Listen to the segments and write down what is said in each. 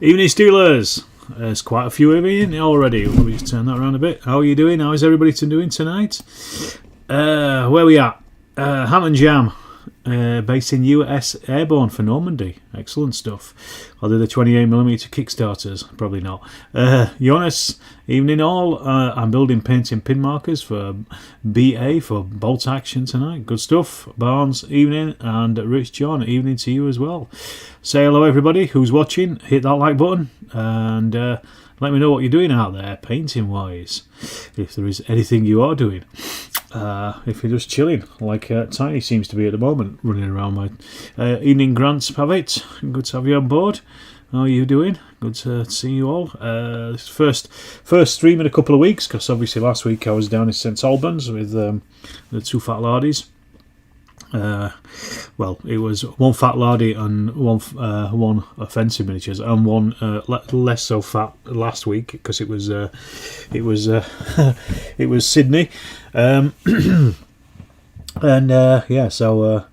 Evening Steelers. There's quite a few of you in already. Let me just turn that around a bit. How are you doing? How is everybody doing tonight? Where we at? Ham and Jam, based in US Airborne for Normandy. Excellent stuff. I'll do the 28mm Kickstarters. Probably not. Jonas, evening all. I'm building painting pin markers for BA for bolt action tonight. Good stuff. Barnes, evening. And Rich John, evening to you as well. Say hello everybody who's watching. Hit that like button and let me know what you're doing out there painting wise, if there is anything you are doing. If you're just chilling like Tiny seems to be at the moment, running around. My evening Grants Pavitt, good to have you on board. How are you doing? Good to see you all. First stream in a couple of weeks, because obviously last week I was down in St Albans with the two fat lardies. Well, it was one fat lardy and one offensive miniatures, and one less so fat last week because it was it was Sydney, and yeah. So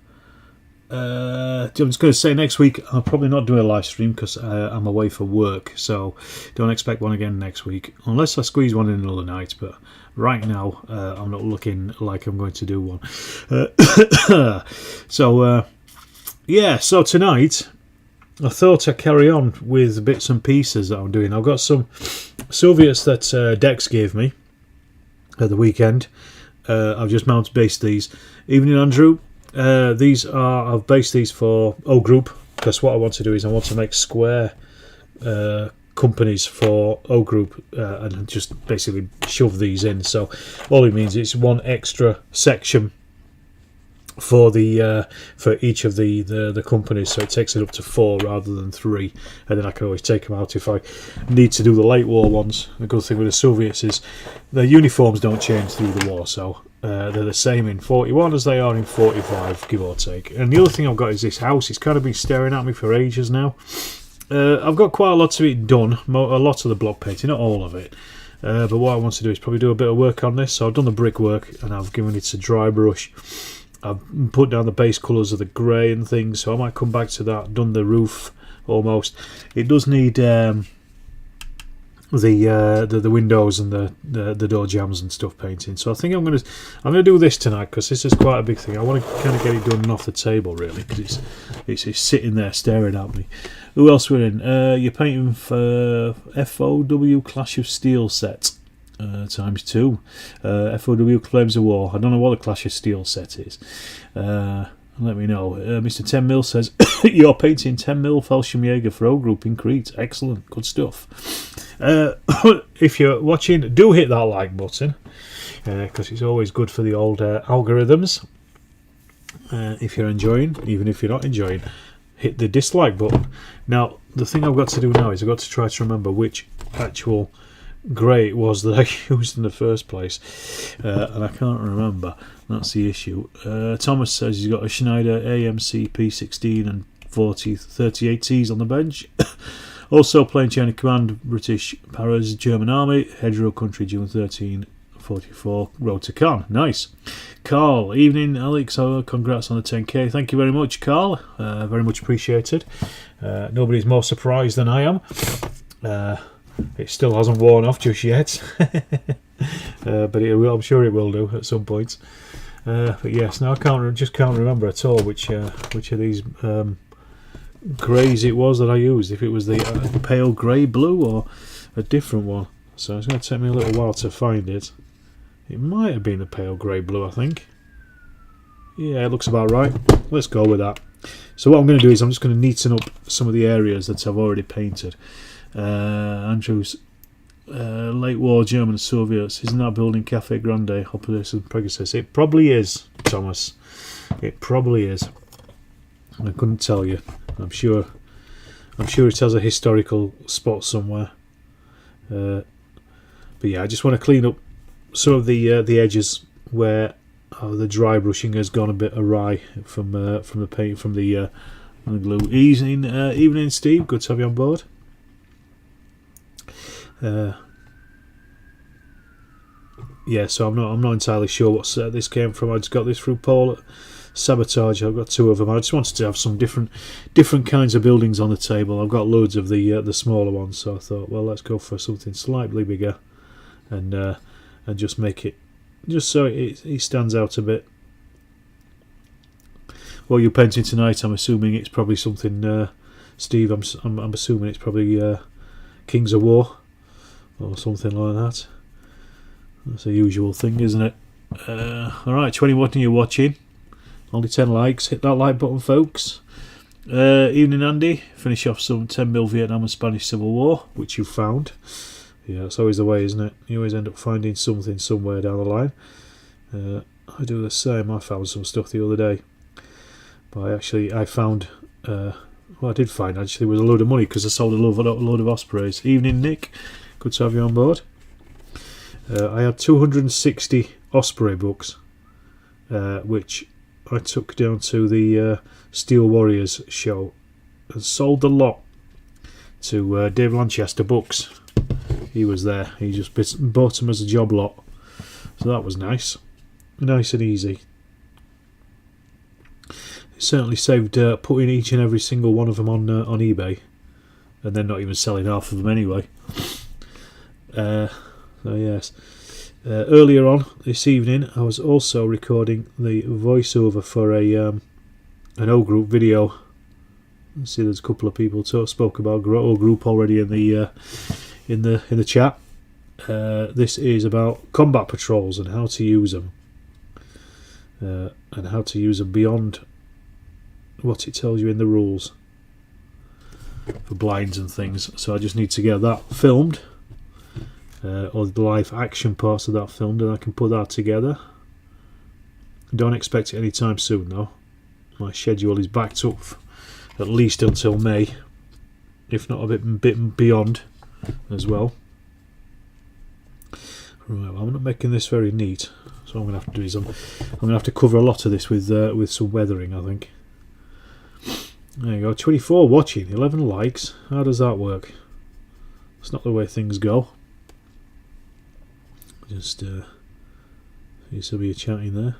I'm just going to say next week I'll probably not do a live stream because I'm away for work, so don't expect one again next week unless I squeeze one in another night. But right now I'm not looking like I'm going to do one. So yeah, so tonight I thought I'd carry on with bits and pieces that I'm doing. I've got some Soviets that Dex gave me at the weekend. I've just based these. Evening Andrew. I've based these for O Group, because what I want to do is I want to make square companies for O Group and just basically shove these in. So all it means is one extra section for the for each of the companies, so it takes it up to 4 rather than 3, and then I can always take them out if I need to do the late war ones. The good thing with the Soviets is their uniforms don't change through the war, so they're the same in 41 as they are in 45, give or take. And the other thing I've got is this house. It's kind of been staring at me for ages now. I've got quite a lot of it done, a lot of the block painting, not all of it. But what I want to do is probably do a bit of work on this. So I've done the brickwork and I've given it a dry brush. I've put down the base colours of the grey and things, so I might come back to that. Done the roof almost. It does need the windows and the door jambs and stuff painting. So I think I'm gonna do this tonight, because this is quite a big thing. I want to kind of get it done and off the table really, because it's sitting there staring at me. Who else we're in? You're painting for FOW Clash of Steel set. ×2. FOW Flames of War. I don't know what the Clash of Steel set is. Let me know. Mr. 10mm says, you're painting 10mm Fallschirmjäger for O Group in Crete. Excellent. Good stuff. If you're watching, do hit that like button, because it's always good for the old algorithms. If you're enjoying, even if you're not enjoying, hit the dislike button. Now, the thing I've got to do now is I've got to try to remember which actual grey it was that I used in the first place, and I can't remember. That's the issue. Thomas says he's got a Schneider AMC P16 and 38Ts on the bench. Also playing Chain of Command, British Paras, German Army, Hedgerow Country, June 13, 44, Road to Cannes. Nice. Carl, evening Alex, congrats on the 10k. Thank you very much, Carl. Very much appreciated. Nobody's more surprised than I am. It still hasn't worn off just yet, but it will, I'm sure it will do at some point. But yes, now I just can't remember at all which of these greys it was that I used. If it was the pale grey blue or a different one. So it's going to take me a little while to find it. It might have been the pale grey blue, I think. Yeah, it looks about right. Let's go with that. So what I'm going to do is I'm just going to neaten up some of the areas that I've already painted. Andrews, late war German Soviets, isn't that building Cafe Grande opposition Pegasus? It probably is, Thomas. It probably is. I couldn't tell you. I'm sure it has a historical spot somewhere. But yeah, I just want to clean up some of the edges where the dry brushing has gone a bit awry from the paint, from the glue. Evening, Steve. Good to have you on board. Yeah, so I'm not entirely sure what set this came from. I just got this through Paul sabotage. I've got 2 of them. I just wanted to have some different kinds of buildings on the table. I've got loads of the smaller ones, so I thought, well, let's go for something slightly bigger, and just make it just so it stands out a bit. What you're painting tonight, I'm assuming it's probably something, Steve. I'm assuming it's probably Kings of War or something like that. That's a usual thing, isn't it? Alright, 21 you're watching. Only 10 likes. Hit that like button, folks. Evening, Andy. Finish off some 10mm Vietnam and Spanish Civil War, which you found. Yeah, it's always the way, isn't it? You always end up finding something somewhere down the line. I do the same. I found some stuff the other day. But I found... well, I did find, actually, was a load of money because I sold a load of Ospreys. Evening, Nick. Good to have you on board. I had 260 Osprey books, which I took down to the Steel Warriors show and sold the lot to Dave Lanchester Books. He was there. He just bought them as a job lot, so that was nice and easy. It certainly saved putting each and every single one of them on eBay, and then not even selling half of them anyway. So yes, earlier on this evening I was also recording the voiceover for an O Group video. See, there's a couple of people spoke about O Group already in the chat. This is about combat patrols and how to use them, and how to use them beyond what it tells you in the rules for blinds and things. So I just need to get that filmed. Or the live action parts of that filmed, and I can put that together. Don't expect it anytime soon though. My schedule is backed up at least until May, if not a bit beyond as well. Right, well, I'm not making this very neat, so what I'm going to have to do is I'm going to have to cover a lot of this with some weathering, I think. There you go, 24 watching, 11 likes. How does that work? It's not the way things go. Just see somebody chatting there.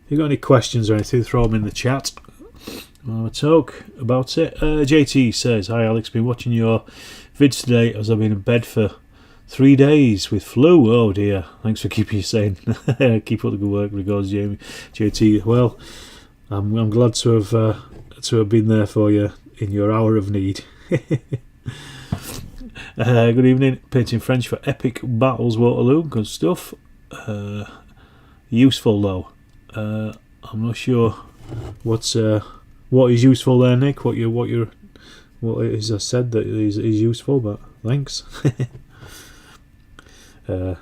If you got any questions or anything, throw them in the chat. I'll have a talk about it. JT says, "Hi Alex, been watching your vids today as I've been in bed for 3 days with flu. Oh dear, thanks for keeping you sane. Keep up the good work. Regards, JT. Well, I'm glad to have been there for you in your hour of need." Good evening. Painting French for Epic Battles Waterloo. Good stuff. Useful though. I'm not sure what is useful there, Nick. What is said that is useful, but thanks. I'm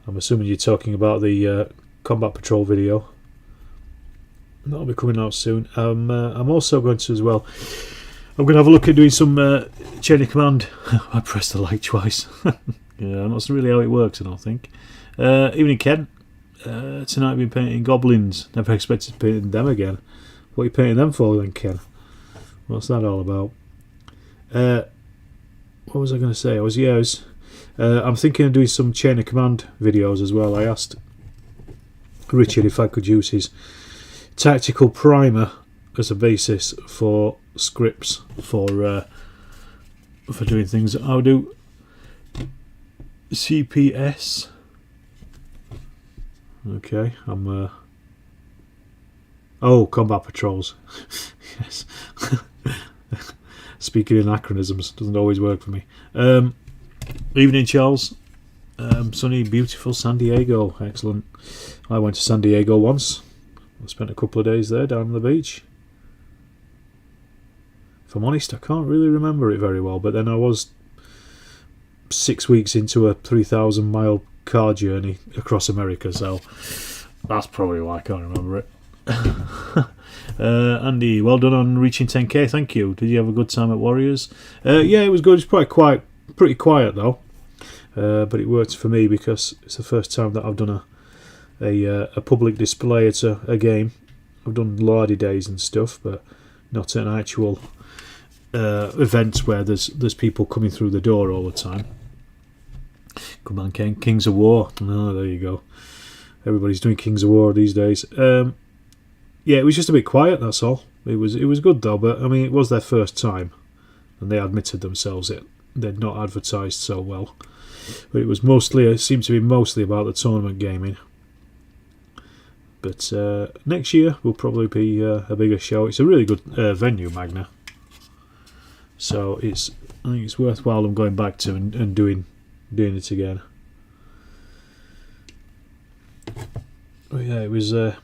assuming you're talking about the combat patrol video. That'll be coming out soon. I'm also going to as well. I'm going to have a look at doing some chain of command. I pressed the like twice. Yeah, that's really how it works, I don't think. Evening, Ken. Tonight I've been painting goblins. Never expected to paint them again. What are you painting them for then, Ken? What's that all about? What was I going to say? I'm thinking of doing some chain of command videos as well. I asked Richard if I could use his tactical primer as a basis for scripts for doing things. I'll do CPS. Okay, combat patrols. Yes. Speaking in anachronisms doesn't always work for me. Evening, Charles. Sunny, beautiful San Diego. Excellent. I went to San Diego once. I spent a couple of days there down on the beach. If I'm honest, I can't really remember it very well, but then I was 6 weeks into a 3,000 mile car journey across America, so that's probably why I can't remember it. Andy, well done on reaching 10k. Thank you. Did you have a good time at Warriors? Yeah, it was good. It's pretty quiet though, but it worked for me because it's the first time that I've done a public display at a game. I've done Lardy days and stuff, but not an actual event where there's people coming through the door all the time. Come on, King. Kings of War. Oh, there you go. everybody's doing Kings of War these days. Yeah, it was just a bit quiet, that's all. It was good though, but I mean, it was their first time, and they admitted themselves they'd not advertised so well. But it seemed to be mostly about the tournament gaming. But next year will probably be a bigger show. It's a really good venue, Magna. So I think it's worthwhile them going back to and doing it again. But yeah, it was an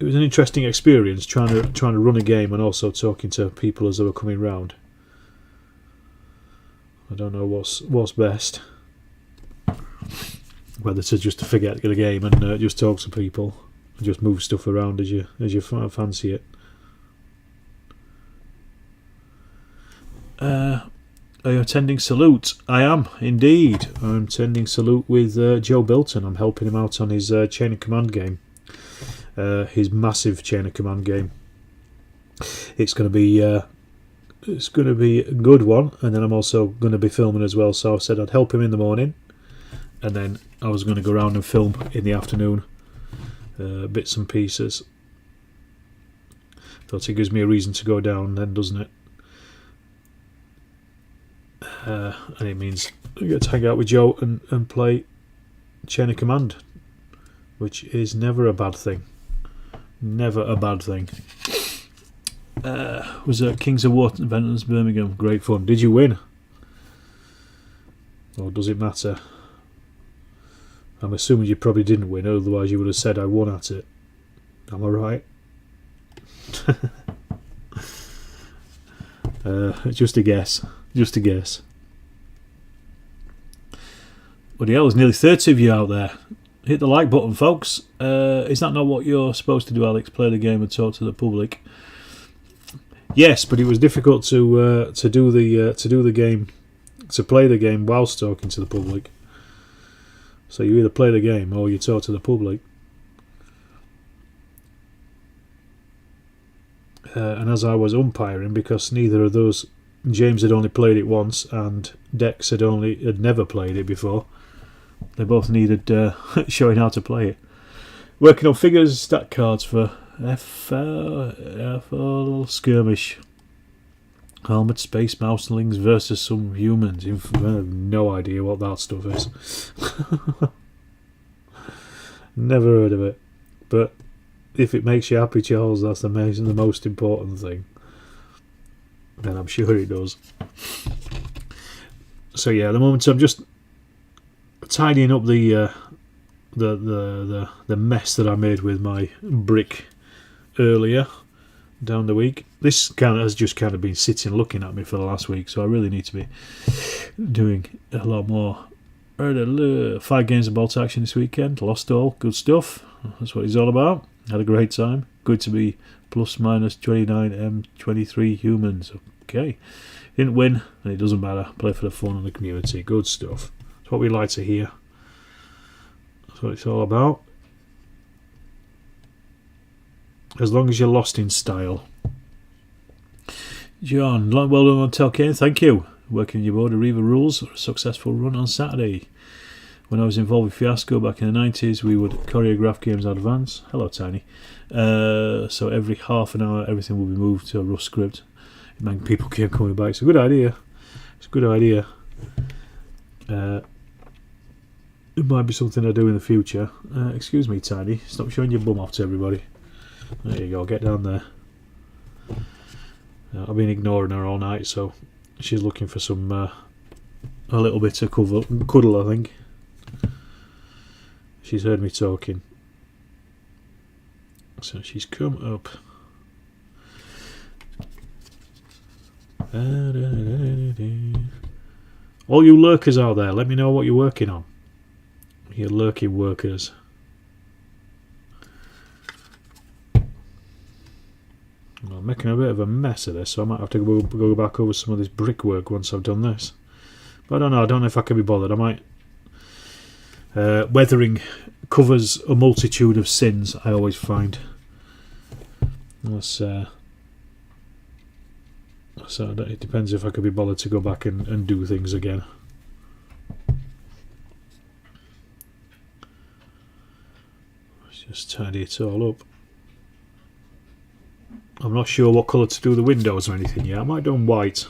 interesting experience trying to run a game and also talking to people as they were coming round. I don't know what's best, whether to just forget the game and just talk to people and just move stuff around as you fancy it. Are you attending Salute? I am indeed. I'm attending Salute with Joe Bilton. I'm helping him out on his Chain of Command game, his massive Chain of Command game. It's going to be a good one, and then I'm also going to be filming as well. So I said I'd help him in the morning, and then I was going to go around and film in the afternoon, bits and pieces. Thought it gives me a reason to go down then, doesn't it? And it means I get to hang out with Joe and play Chain of Command, which is never a bad thing. Never a bad thing. Was at Kings of War Ventnors Birmingham. Great fun. Did you win? Or does it matter? I'm assuming you probably didn't win, otherwise you would have said I won at it. Am I right? Just a guess. Just a guess. Bloody hell, there's nearly 30 of you out there. Hit the like button, folks. Is that not what you're supposed to do, Alex? Play the game and talk to the public? Yes, but it was difficult to play the game whilst talking to the public. So you either play the game or you talk to the public. And as I was umpiring, because neither of those, James had only played it once and Dex had never played it before, they both needed showing how to play it. Working on figures, stat cards for F4 skirmish. Armoured space mouselings versus some humans. I have no idea what that stuff is. Never heard of it. But if it makes you happy, Charles, that's the most important thing. Then I'm sure it does. So yeah, at the moment I'm just tidying up the mess that I made with my brick earlier down the week. This has just been sitting looking at me for the last week, so I really need to be doing a lot more. 5 games of bolt action this weekend, lost all, good stuff. That's what it's all about. Had a great time. Good to be plus minus 29 M23 humans. Okay, didn't win, and it doesn't matter. Play for the fun and the community. Good stuff. That's what we like to hear. That's what it's all about. As long as you're lost in style. John, well done on Telkane, thank you. Working your board of Reaver rules, a successful run on Saturday. When I was involved with Fiasco back in the 90s, we would choreograph games in advance. Hello, Tiny. So every half an hour, everything will be moved to a rough script. It meant people kept coming back. It's a good idea. It's a good idea. It might be something I do in the future. Excuse me, Tiny. Stop showing your bum off to everybody. There you go. Get down there. I've been ignoring her all night, so she's looking for some a little bit of cuddle, I think. She's heard me talking, so she's come up. All you lurkers out there, let me know what you're working on. You lurking workers. I'm making a bit of a mess of this, so I might have to go back over some of this brickwork once I've done this. But I don't know. I don't know if I can be bothered. I might. Weathering covers a multitude of sins, I always find. So it depends if I could be bothered to go back and do things again. Just tidy it all up. I'm not sure what colour to do the windows or anything yet. I might do them white.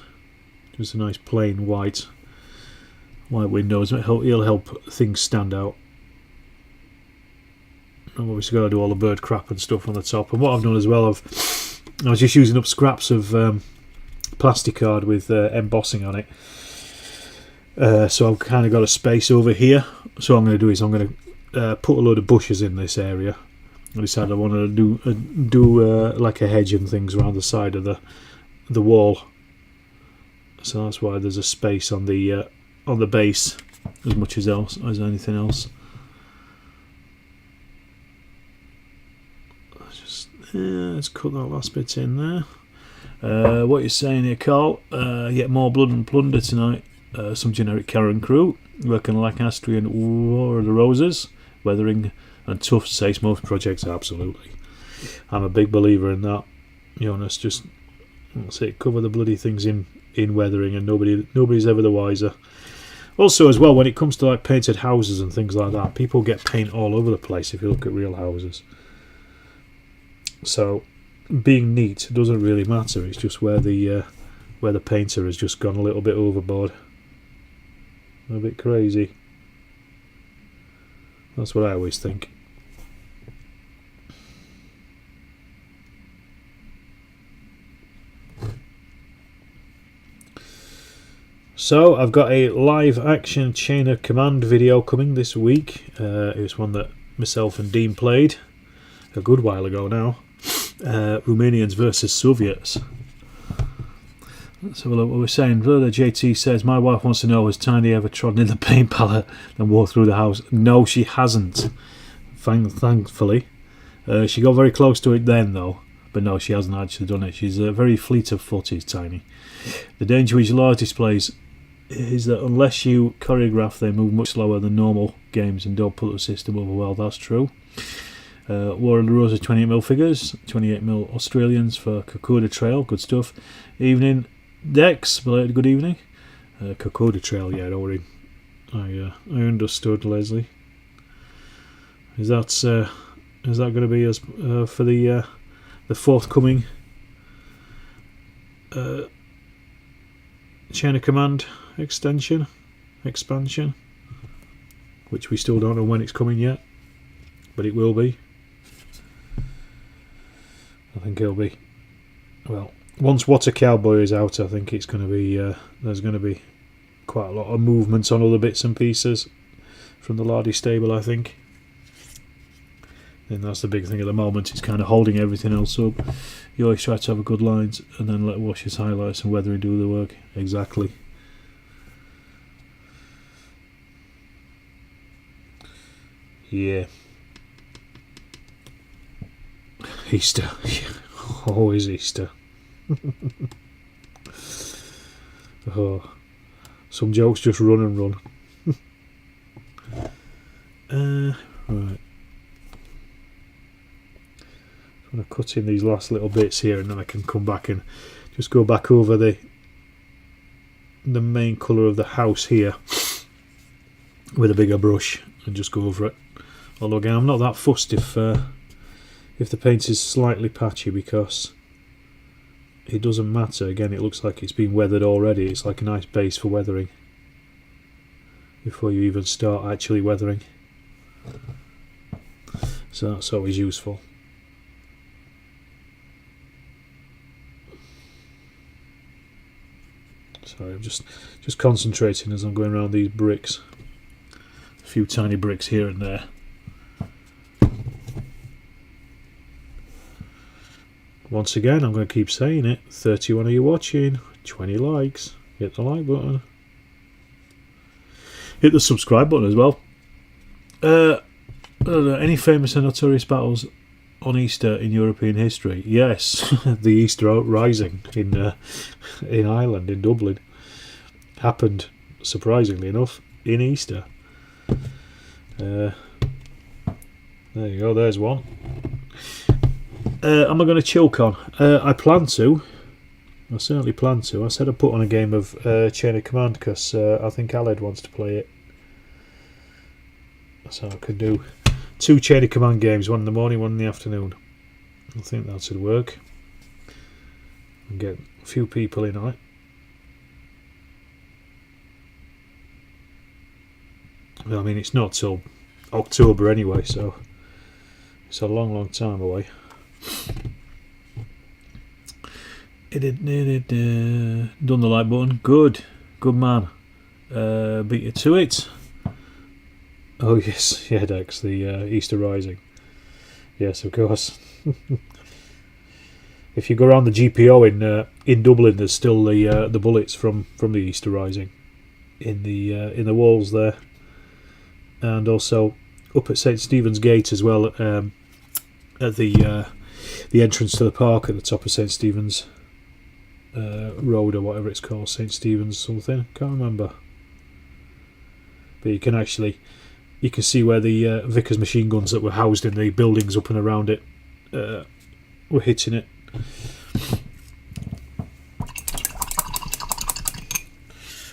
Just a nice plain white windows. It'll help things stand out. I've obviously got to do all the bird crap and stuff on the top. And what I've done as well, I was just using up scraps of plastic card with embossing on it. So I've kind of got a space over here. So what I'm going to do is I'm going to put a load of bushes in this area. I decided I wanted to do like a hedge and things around the side of the wall. So that's why there's a space on the base as much as anything else. Let's cut that last bit in there. What you're saying here, Carl? Get more blood and plunder tonight. Some generic Karen crew working like Astrian War of the Roses, weathering and tough says most projects. Absolutely, I'm a big believer in that. Just cover the bloody things in weathering, and nobody's ever the wiser. Also, as well, when it comes to like painted houses and things like that, people get paint all over the place. If you look at real houses, so being neat doesn't really matter. It's just where the painter has just gone a little bit overboard, a bit crazy. That's what I always think. So I've got a live action Chain of Command video coming this week. It was one that myself and Dean played a good while ago now. Romanians versus Soviets. Let's have a look what we're saying. Further, JT says, my wife wants to know, has Tiny ever trodden in the paint palette and walked through the house? No, she hasn't. Thankfully. She got very close to it then, though. But no, she hasn't actually done it. She's very fleet of foot, is Tiny. The danger with large displays is that unless you choreograph, they move much slower than normal games and don't put the system over well. That's true. War of the Roses 28mm figures, 28mm Australians for Kokoda Trail, good stuff. Evening Dex, belated good evening. Kokoda Trail, yeah, don't worry. I understood, Leslie. Is that going to be as for the forthcoming Chain of Command expansion, which we still don't know when it's coming yet, but it will be. I think it'll be, well, once Water Cowboy is out, I think it's going to be there's going to be quite a lot of movements on other bits and pieces from the Lardy stable, I think. And that's the big thing at the moment. It's kind of holding everything else up. You always try to have a good lines and then let Wash's highlights and weathering do the work. Exactly. Yeah. Easter. Always Easter. Oh, some jokes just run and run. Right. I'm going to cut in these last little bits here, and then I can come back and just go back over the main colour of the house here with a bigger brush and just go over it. Although again, I'm not that fussed if the paint is slightly patchy, because it doesn't matter. Again, it looks like it's been weathered already. It's like a nice base for weathering before you even start actually weathering. So that's always useful. Sorry, I'm just concentrating as I'm going around these bricks. A few tiny bricks here and there. Once again, I'm going to keep saying it. 31 of you watching, 20 likes. Hit the like button. Hit the subscribe button as well. Any famous and notorious battles on Easter in European history? Yes, the Easter Rising in Ireland, in Dublin, happened, surprisingly enough, in Easter. There you go, there's one. Am I going to choke on? I plan to. I certainly plan to. I said I'd put on a game of Chain of Command because I think Aled wants to play it. So I could do 2 chain of command games, one in the morning, one in the afternoon. I think that should work. And get a few people in on it. I mean, it's not till October anyway, so it's a long time away. Done the like button. Good man. Beat you to it. Oh yes, yeah, Dex, the Easter Rising. Yes, of course. If you go around the GPO in Dublin, there's still the bullets from the Easter Rising in the walls there, and also up at St Stephen's Gate as well, at the entrance to the park at the top of St Stephen's Road or whatever it's called, St Stephen's something, can't remember. But you can see where the Vickers machine guns that were housed in the buildings up and around it were hitting it.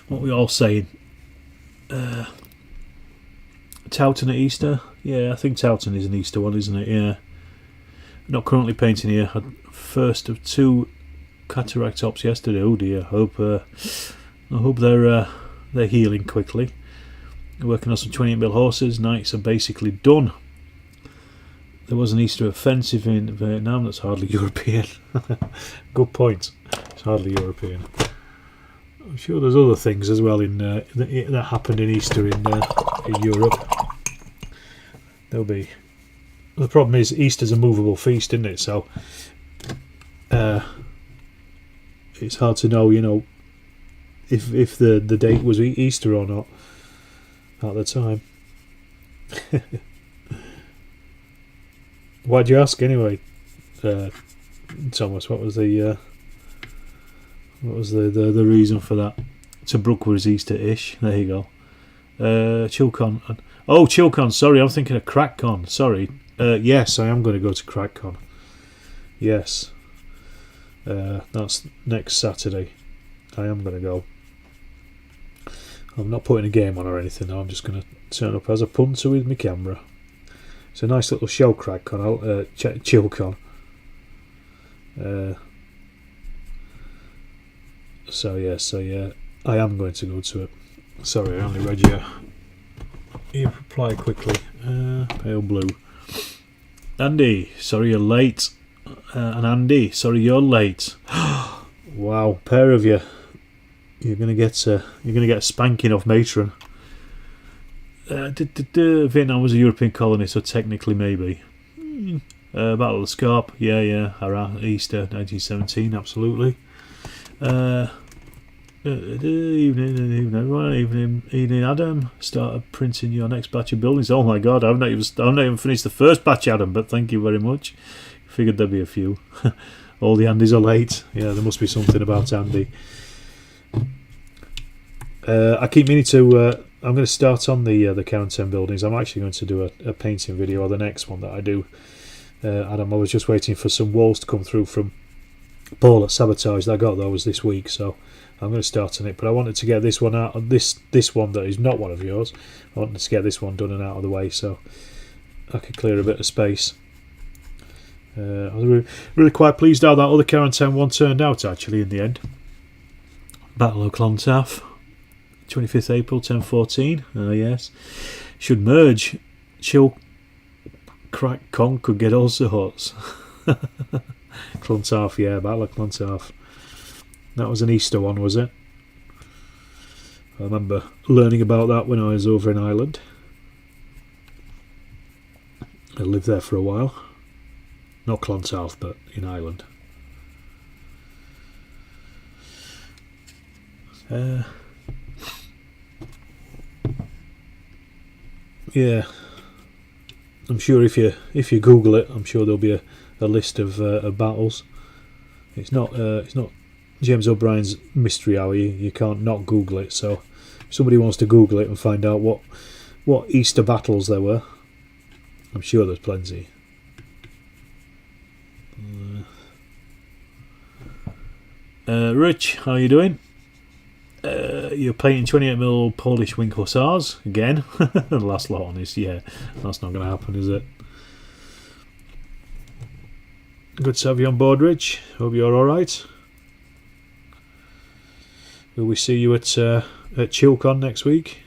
What were we all saying? Towton at Easter? Yeah, I think Towton is an Easter one, isn't it? Yeah. Not currently painting here. Had first of 2 cataract tops yesterday. Oh dear. I hope they're healing quickly. Working on some 28mm horses. Nights are basically done. There was an Easter offensive in Vietnam. That's hardly European. Good point. It's hardly European. I'm sure there's other things as well that happened in Easter in Europe. There'll be. The problem is Easter's a movable feast, isn't it? So it's hard to know, if the date was Easter or not at the time. Why'd you ask anyway, Thomas? What was the reason for that? Tobruk was Easter-ish. There you go. Chilcon. Oh, Chilcon. Sorry, I'm thinking of CrackCon. Sorry. Yes, I am going to go to CrackCon. Yes. That's next Saturday. I am going to go. I'm not putting a game on or anything. I'm just going to turn up as a punter with my camera. It's a nice little show, CrackCon. Chilcon. So yeah, I am going to go to it. Sorry, I only read your reply quickly. Pale blue. Andy, sorry you're late. And Andy, sorry you're late. Wow, pair of you. You're gonna get a spanking off Matron. Vietnam was a European colony, so technically maybe. Battle of the Scarp, yeah. Easter 1917, absolutely. Evening, Adam. Started printing your next batch of buildings. Oh my God, I've not even finished the first batch, Adam. But thank you very much. Figured there'd be a few. All the Andys are late. Yeah, there must be something about Andy. I keep meaning to. I'm going to start on the Count 10 buildings. I'm actually going to do a painting video, or the next one that I do. Adam, I was just waiting for some walls to come through from Paul at Sabotage. I got those this week, so I'm going to start on it. But I wanted to get this one out. This one that is not one of yours. I wanted to get this one done and out of the way, so I could clear a bit of space. I was really quite pleased how that other Quarantine one turned out, actually, in the end. Battle of Clontarf, 25th April 1014. Yes. Should merge. Chill Crack Con could get all sorts. Clontarf, yeah, Battle of Clontarf. That was an Easter one, was it? I remember learning about that when I was over in Ireland. I lived there for a while. Not Clontarf, but in Ireland. Yeah, I'm sure if you Google it, I'm sure there'll be a list of battles. It's not James O'Brien's Mystery Hour. You can't not Google it. So if somebody wants to Google it and find out what Easter battles there were, I'm sure there's plenty. Rich, how are you doing? You're painting 28mm Polish Wing Hussars again. The last lot on this, yeah, that's not going to happen, is it? Good to have you on board, Rich. Hope you're alright. Will we see you at ChillCon next week?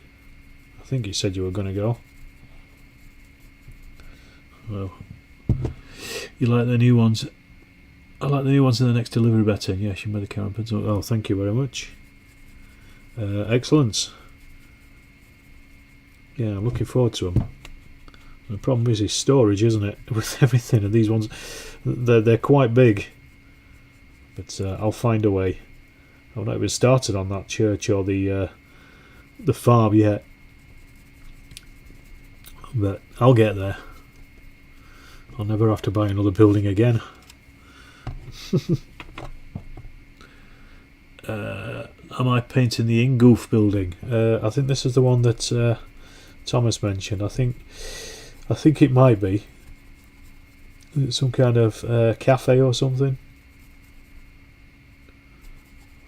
I think you said you were going to go. Well, you like the new ones? I like the new ones in the next delivery better. Yes, you made the camera pencil. Oh, thank you very much. Excellent. Yeah, I'm looking forward to them. The problem is storage, isn't it? With everything, and these ones, they're quite big. But I'll find a way. I've not even started on that church or the farm yet. But I'll get there. I'll never have to buy another building again. Am I painting the Ingoof building? I think this is the one that Thomas mentioned. I think it might be some kind of cafe or something.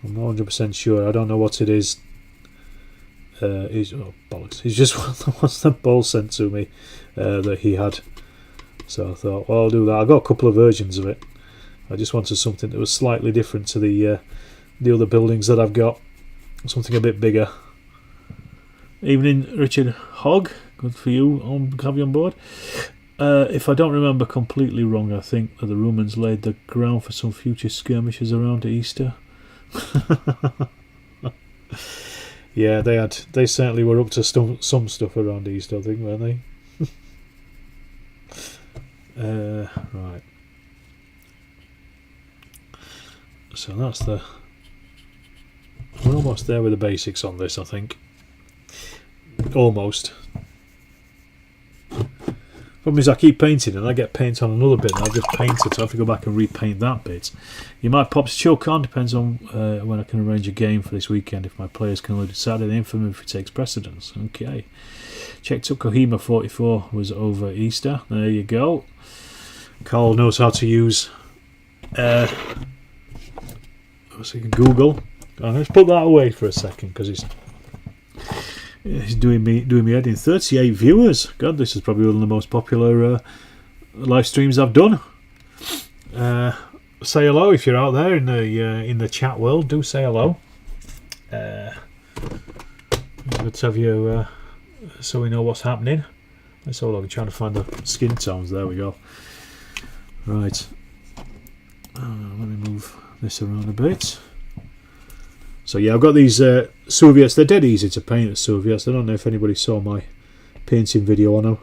I'm not 100% sure. I don't know what it is. Oh bollocks! He's just one of the ones that Paul sent to me that he had. So I thought, well, I'll do that. I got a couple of versions of it. I just wanted something that was slightly different to the other buildings that I've got. Something a bit bigger. Evening, Richard Hogg. Good for you. Have you on board? If I don't remember completely wrong, I think that the Romans laid the ground for some future skirmishes around Easter. Yeah, they certainly were up to some stuff around Easter, I think, weren't they? Right. So that's we're almost there with the basics on this, I think. Almost. Problem is I keep painting and I get paint on another bit and I've just painted, so I have to go back and repaint that bit. You might pop to ChillCon, depends on when I can arrange a game for this weekend, if my players can load it Saturday, infamy if it takes precedence. Okay. Checked up Kohima 44 was over Easter. There you go. Carl knows how to use Google. Let's put that away for a second because he's doing me head in. 38 viewers. God, this is probably one of the most popular live streams I've done. Say hello if you're out there in the chat world. Do say hello. Let's have you so we know what's happening. Let's have a look. I'm trying to find the skin tones. There we go. Right. Let me move this around a bit. So yeah, I've got these Soviets. They're dead easy to paint, the Soviets. I don't know if anybody saw my painting video on them.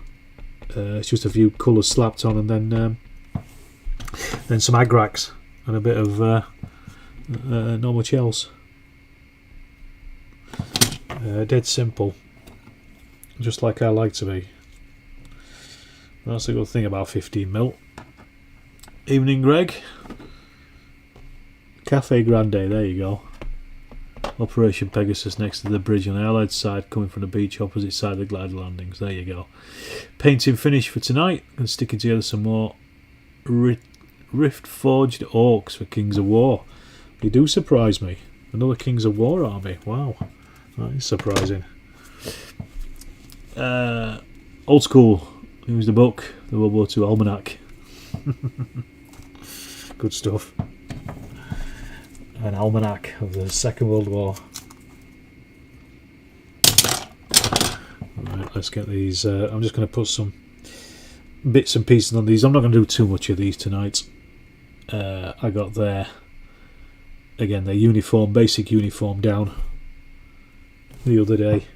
It's just a few colours slapped on, and then some agrax and a bit of normal shells. Dead simple, just like I like to be. That's the good thing about 15mm. Evening, Greg. Cafe Grande, there you go. Operation Pegasus next to the bridge on the Allied side, coming from the beach opposite side of the glider landings. There you go. Painting finish for tonight. And sticking together some more Rift Forged Orcs for Kings of War. They do surprise me. Another Kings of War army. Wow, that is surprising. Old school. Use the book, the World War II Almanac. Good stuff. An almanac of the Second World War. Right, let's get these. I'm just going to put some bits and pieces on these. I'm not going to do too much of these tonight. I got their uniform, basic uniform down the other day.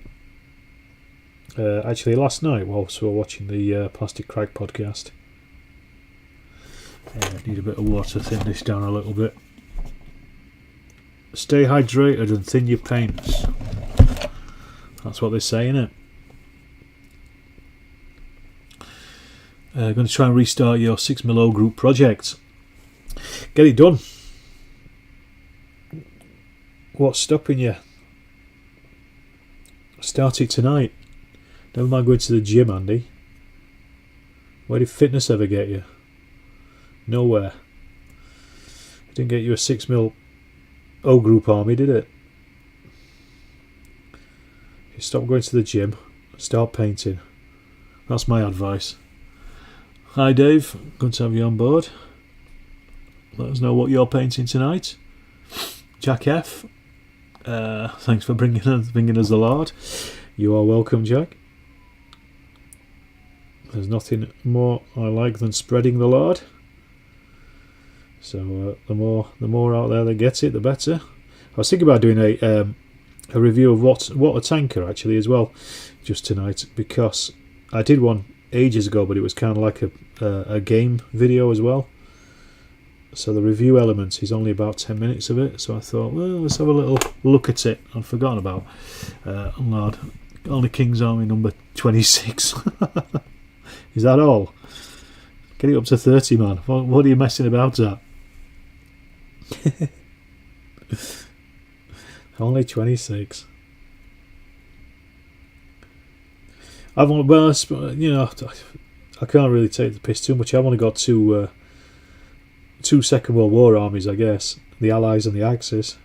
Actually, last night whilst we were watching the Plastic Crag podcast. Need a bit of water to thin this down a little bit. Stay hydrated and thin your paints. That's what they say, innit? Going to try and restart your 6mm group project. Get it done. What's stopping you? Start it tonight. Never mind going to the gym, Andy. Where did fitness ever get you? Nowhere. It didn't get you a 6mm O group army, did it? stop going to the gym, start painting. That's my advice. Hi Dave, good to have you on board. Let us know what you're painting tonight. Jack F, thanks for bringing us the lard. You are welcome, Jack. There's nothing more I like than spreading the lard. So the more out there that gets it, the better. I was thinking about doing a review of Water Tanker actually as well, just tonight, because I did one ages ago, but it was kind of like a game video as well. So the review element is only about 10 minutes of it. So I thought, well, let's have a little look at it. I'd forgotten about Lord. Only King's Army number 26. Is that all? Get it up to 30, man. What are you messing about at? Only 26. I can't really take the piss too much. I've only got two Second World War armies, I guess. The Allies and the Axis.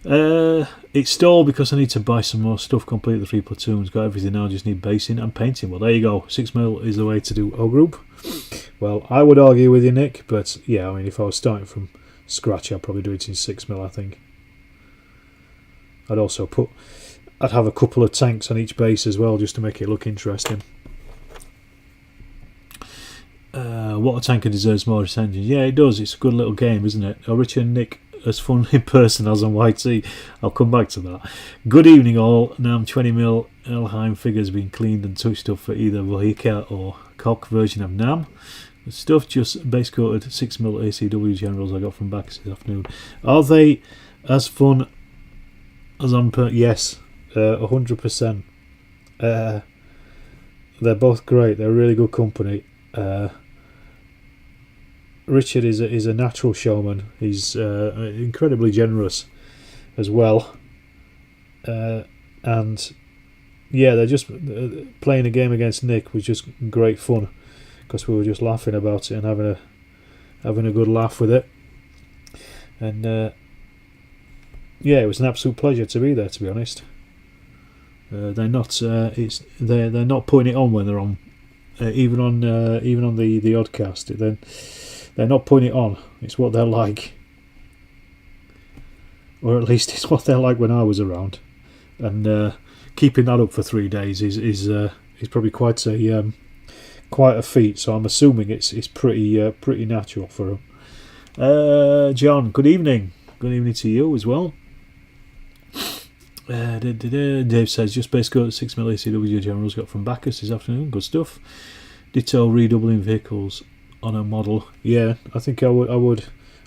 It's stalled because I need to buy some more stuff, complete the 3 platoons, got everything now, just need basing and painting. Well, there you go, 6mm is the way to do O group. Well, I would argue with you, Nick, but yeah, I mean, if I was starting from scratch, I'd probably do it in 6mm, I think. I'd have a couple of tanks on each base as well, just to make it look interesting. Water Tanker deserves more attention. Yeah, it does, it's a good little game, isn't it? Richard and Nick, as fun in person as on YT. I'll come back to that. Good evening all. Nam 20mm Elheim figures being cleaned and touched up for either Vahika or Cock version of Nam. The stuff just base coated 6mm ACW generals I got from back this afternoon. Are they as fun as on yes, 100%. They're both great. They're really good company. Richard is a natural showman. He's incredibly generous as well, and yeah, they're just playing a game against Nick was just great fun because we were just laughing about it and having a good laugh with it, and yeah, it was an absolute pleasure to be there. To be honest, they're not they're not putting it on when they're on, even on the oddcast. Then. They're not putting it on. It's what they're like, or at least it's what they're like when I was around. And keeping that up for 3 days is probably quite a feat. So I'm assuming it's pretty natural for them. John, good evening. Good evening to you as well. Dave says just basically 6mm ACW generals got from Bacchus this afternoon. Good stuff. Ditto redoubling vehicles on a model. Yeah, I think I would.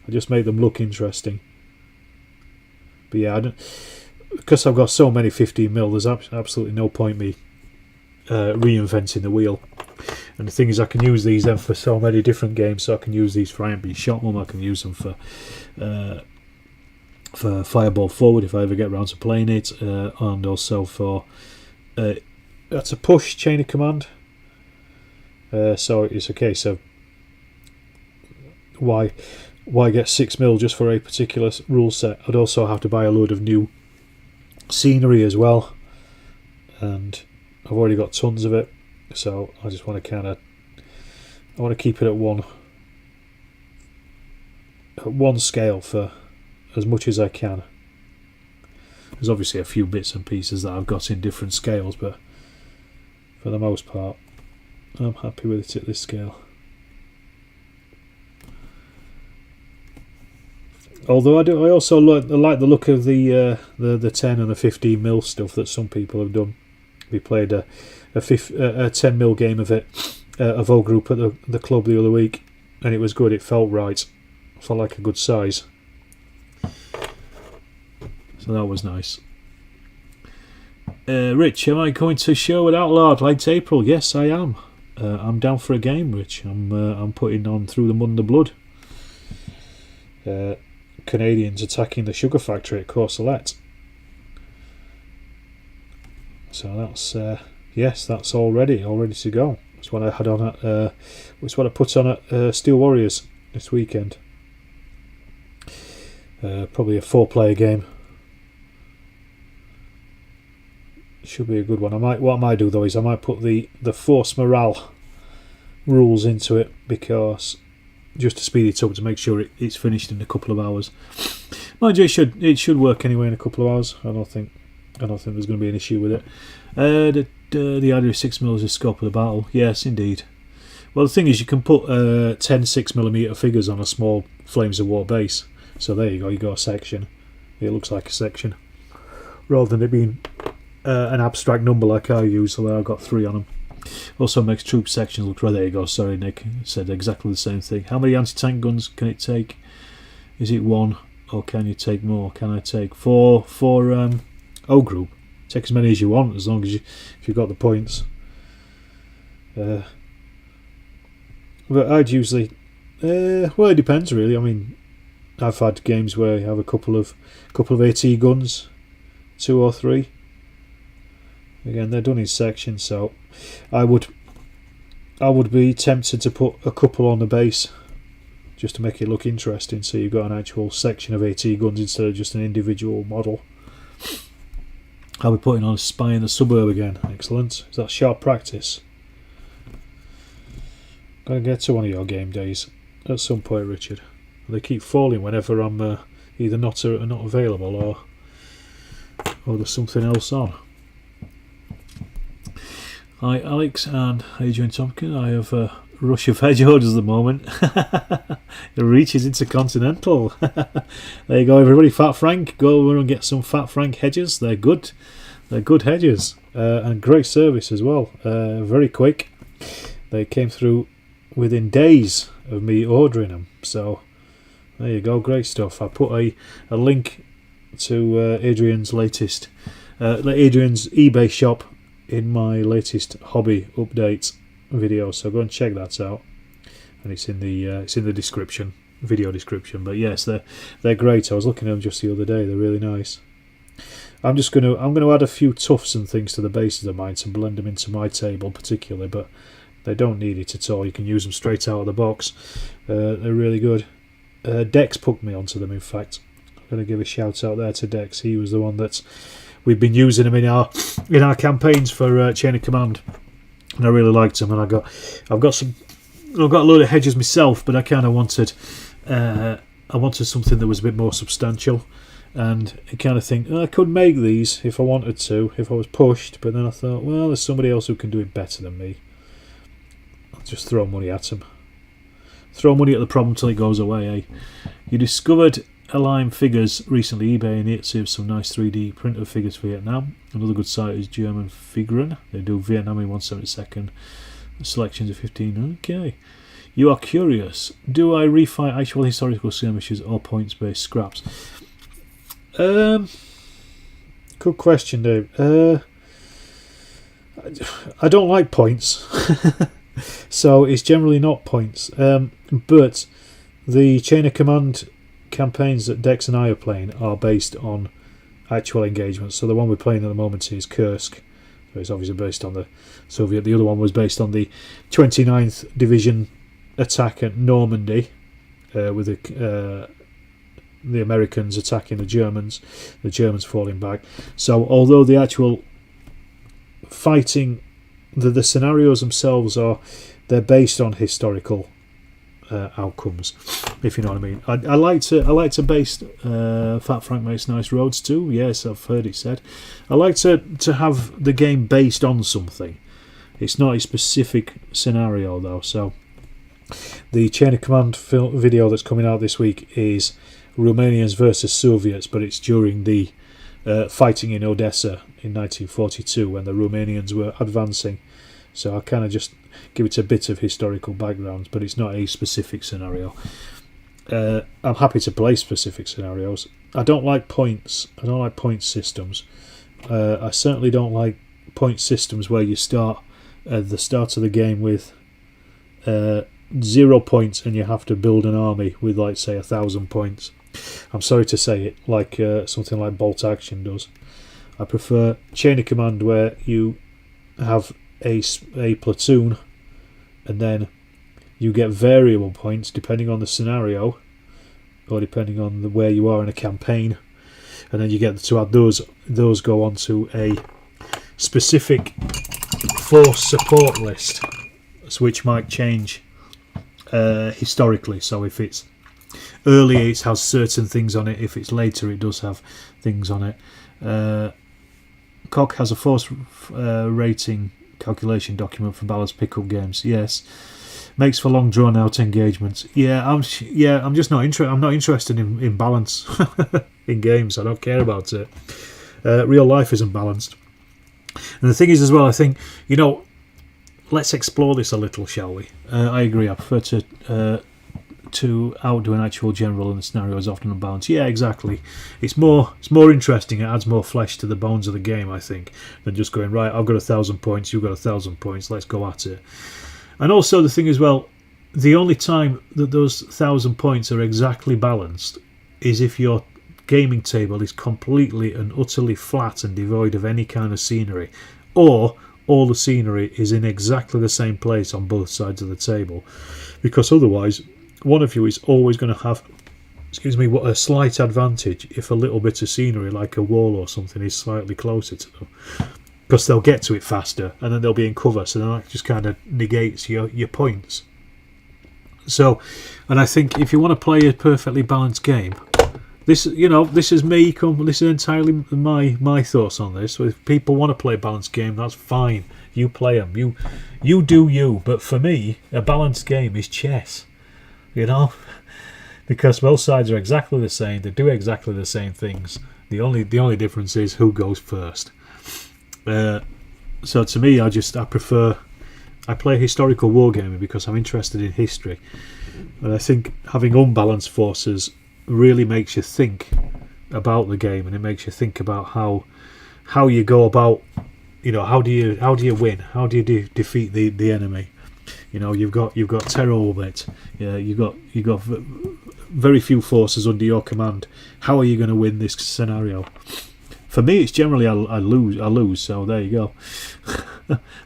I just make them look interesting. But yeah, I don't, because I've got so many 15mm. There's absolutely no point me reinventing the wheel. And the thing is, I can use these then for so many different games. So I can use these for Iron Beast Shotgun. I can use them for Fireball Forward if I ever get around to playing it, and also for that's a push chain of command. So it's a case of why get 6mm just for a particular rule set. I'd also have to buy a load of new scenery as well, and I've already got tons of it, so I just want to keep it at one scale for as much as I can. There's obviously a few bits and pieces that I've got in different scales, but for the most part I'm happy with it at this scale. Although I also like the look of the 10 and the 15mm stuff that some people have done. We played a 10mm game of it, of O group at the club the other week, and it was good. It felt right. It felt like a good size. So that was nice. Rich, am I going to show at Outlard late April? Yes, I am. I'm down for a game, Rich. I'm putting on Through the Mud and the Blood. Canadians attacking the sugar factory at Courcelette. So that's yes, that's all ready to go. It's what I had on at it's what I put on at Steel Warriors this weekend. Probably a 4-player game. Should be a good one. What I might do though is I might put the force morale rules into it, because just to speed it up, to make sure it's finished in a couple of hours. Mind you, it should work anyway in a couple of hours. I don't think there's going to be an issue with it. The idea of 6mm is the scope of the battle. Yes, indeed. Well, the thing is, you can put 10 6mm figures on a small Flames of War base. So there you go. You got a section. It looks like a section, rather than it being an abstract number like I use, although I've got 3 on them. Also makes troop sections look right. There you go. Sorry, Nick said exactly the same thing. How many anti-tank guns can it take? Is it 1, or can you take more? Can I take 4 for O group? Take as many as you want, as long as if you've got the points. But I'd usually, well, it depends really. I mean, I've had games where you have a couple of AT guns, 2 or 3. Again, they're done in sections, so I would be tempted to put a couple on the base, just to make it look interesting. So you've got an actual section of AT guns instead of just an individual model. I'll be putting on a spy in the suburb again. Excellent. Is that sharp practice? Gotta get to one of your game days at some point, Richard. They keep falling whenever I'm either not available or there's something else on. Hi Alex and Adrian Tompkins. I have a rush of hedge orders at the moment. It reaches intercontinental. There you go, everybody. Fat Frank, go over and get some Fat Frank hedges. They're good. They're good hedges, and great service as well. Very quick. They came through within days of me ordering them. So there you go, great stuff. I put a link to Adrian's latest, Adrian's eBay shop in my latest hobby update video, so go and check that out, and it's in the description, video description. But yes, they're great. I was looking at them just the other day. They're really nice. I'm gonna add a few tufts and things to the bases of mine to blend them into my table particularly, but they don't need it at all. You can use them straight out of the box. They're really good. Dex put me onto them, in fact. I'm going to give a shout out there to Dex. He was the one that we've been using them in our campaigns for Chain of Command, and I really liked them. And I've got a load of hedges myself, but I kind of wanted something that was a bit more substantial, and I kind of think I could make these if I wanted to, if I was pushed. But then I thought, well, there's somebody else who can do it better than me. I'll just throw money at them. Throw money at the problem till it goes away, eh? You discovered Align Figures recently, eBay, and it saves some nice 3D printer figures for Vietnam. Another good site is German Figuren. They do Vietnam in 1/72. Selections of 15. Okay. You are curious. Do I refight actual historical skirmishes or points-based scraps? Good question, Dave. I don't like points. So it's generally not points. But the Chain of Command campaigns that Dex and I are playing are based on actual engagements. So the one we're playing at the moment is Kursk. So it's obviously based on the Soviet. The other one was based on the 29th Division attack at Normandy, with the Americans attacking the Germans falling back. So although the actual fighting, the scenarios themselves they're based on historical outcomes, if you know what I mean. I like to base Fat Frank makes nice roads too. Yes, I've heard it said. I like to have the game based on something. It's not a specific scenario though. So the Chain of Command video that's coming out this week is Romanians versus Soviets, but it's during the fighting in Odessa in 1942 when the Romanians were advancing. So I kind of just give it a bit of historical background, but it's not a specific scenario. I'm happy to play specific scenarios. I don't like points. I don't like point systems. I certainly don't like point systems where you start at the start of the game with 0 points and you have to build an army with, like, say, 1,000 points. I'm sorry to say it, like something like Bolt Action does. I prefer Chain of Command where you have a platoon and then you get variable points depending on the scenario or depending on where you are in a campaign, and then you get to add those go on to a specific force support list, which might change historically. So if it's earlier, it has certain things on it. If it's later, it does have things on it. COG has a force rating calculation document for balanced pickup games. Yes, makes for long drawn out engagements. I'm just not interested. I'm not interested in balance in games. I don't care about it. Real life isn't balanced. And the thing is as well, I think, let's explore this a little, shall we? I agree. I prefer to outdo an actual general, and the scenario is often unbalanced. Yeah, exactly. It's more interesting. It adds more flesh to the bones of the game, I think, than just going, right, I've got 1,000 points, you've got 1,000 points, let's go at it. And also the thing as well, the only time that those 1,000 points are exactly balanced is if your gaming table is completely and utterly flat and devoid of any kind of scenery, or all the scenery is in exactly the same place on both sides of the table, because otherwise one of you is always going to have a slight advantage if a little bit of scenery like a wall or something is slightly closer to them, because they'll get to it faster and then they'll be in cover, so then that just kind of negates your points. So, and I think if you want to play a perfectly balanced game, this is me. This is entirely my thoughts on this. So if people want to play a balanced game, that's fine. You play them. You do you. But for me, a balanced game is chess. Because both sides are exactly the same. They do exactly the same things. The only difference is who goes first. So to me, I play historical wargaming because I'm interested in history, and I think having unbalanced forces really makes you think about the game, and it makes you think about how you go about, how do you win, how do you defeat the enemy. You've got terror orbit. Yeah, you've got very few forces under your command. How are you going to win this scenario? For me, it's generally I lose. So there you go.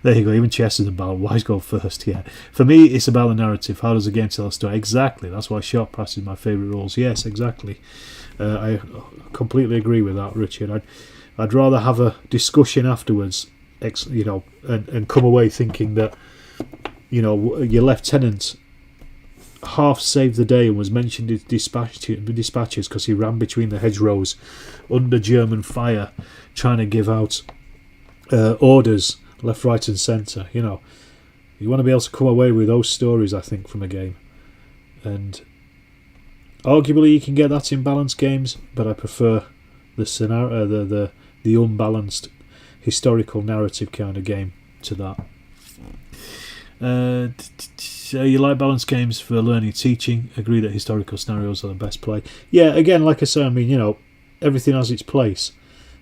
There you go. Even chess is about why go first. Yeah. For me, it's about the narrative. How does the game tell a story? Exactly. That's why short press is my favourite rules. Yes, exactly. I completely agree with that, Richard. I'd rather have a discussion afterwards, and come away thinking that your lieutenant half saved the day and was mentioned in dispatches because he ran between the hedgerows under German fire trying to give out orders left, right and centre. You want to be able to come away with those stories, I think, from a game. And arguably you can get that in balanced games, but I prefer the scenario, the unbalanced historical narrative kind of game to that. So you like balanced games for learning and teaching. Agree that historical scenarios are the best play. Yeah, again, like I say, everything has its place,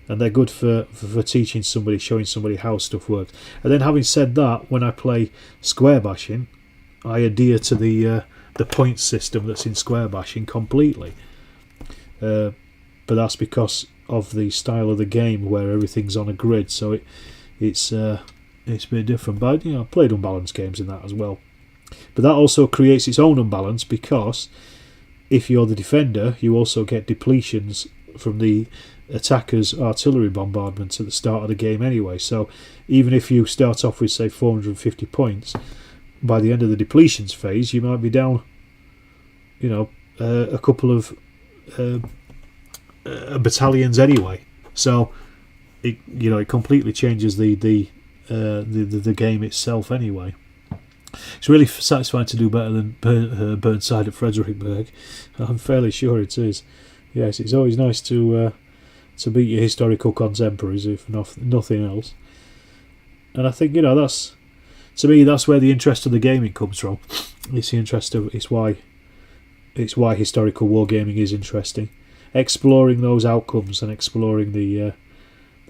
and they're good for teaching somebody, showing somebody how stuff works. And then, having said that, when I play square bashing, I adhere to the point system that's in square bashing completely. But that's because of the style of the game, where everything's on a grid, so it's a bit different. But I've played unbalanced games in that as well. But that also creates its own unbalance, because if you're the defender, you also get depletions from the attacker's artillery bombardments at the start of the game anyway. So even if you start off with, say, 450 points, by the end of the depletions phase, you might be down, a couple of battalions anyway. So it completely changes the game itself anyway. It's really satisfying to do better than Burnside at Fredericksburg. I'm fairly sure it is. Yes, it's always nice to beat your historical contemporaries, if nothing else. And I think that's, to me, that's where the interest of the gaming comes from. It's why historical wargaming is interesting. Exploring those outcomes and exploring the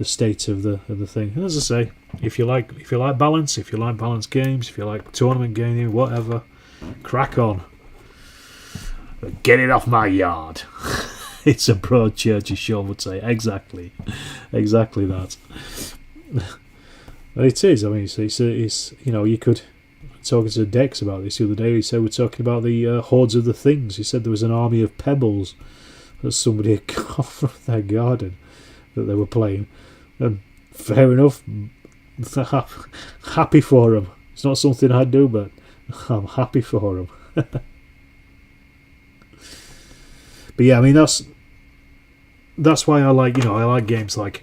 state of the thing. As I say, if you like balance, if you like balanced games, if you like tournament gaming, whatever, crack on. Get it off my yard. It's a Broad Churchy show, would say. Exactly that. But it is. It's you could, talking to Dex about this the other day. He said we're talking about the hordes of the things. He said there was an army of pebbles that somebody had got from their garden that they were playing. And fair enough, happy for them. It's not something I do, but I'm happy for them. But yeah, I mean that's why I like games like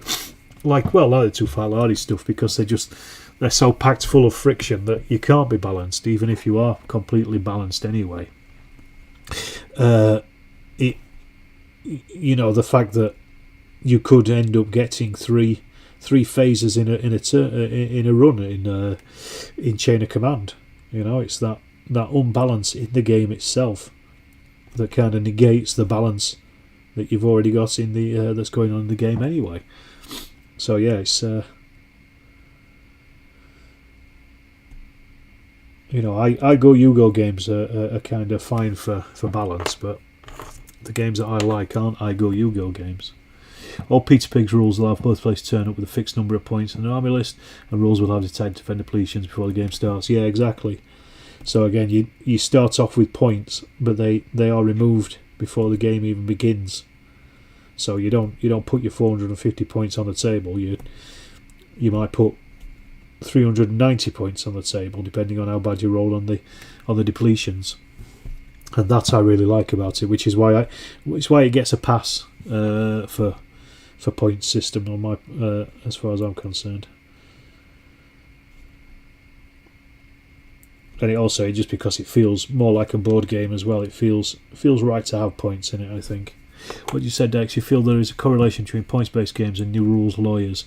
the Too Far Lardy stuff, because they're so packed full of friction that you can't be balanced, even if you are completely balanced anyway. The fact that you could end up getting three phases in a run in Chain of Command. It's that unbalance in the game itself that kind of negates the balance that you've already got in the that's going on in the game anyway. So yeah, it's I go you go games are kind of fine for balance, but the games that I like aren't I go you go games. All Peter Pig's rules will have both players turn up with a fixed number of points on an army list, and rules will have attack, defend, depletions before the game starts. Yeah, exactly. So again, you start off with points, but they are removed before the game even begins. So you don't put your 450 points on the table. You might put 390 points on the table, depending on how bad you roll on the depletions. And that's what I really like about it, which is why it gets a pass for point system on my as far as I'm concerned. And it also, just because it feels more like a board game as well, it feels right to have points in it, I think. What you said, Dex, you feel there is a correlation between points-based games and new rules lawyers.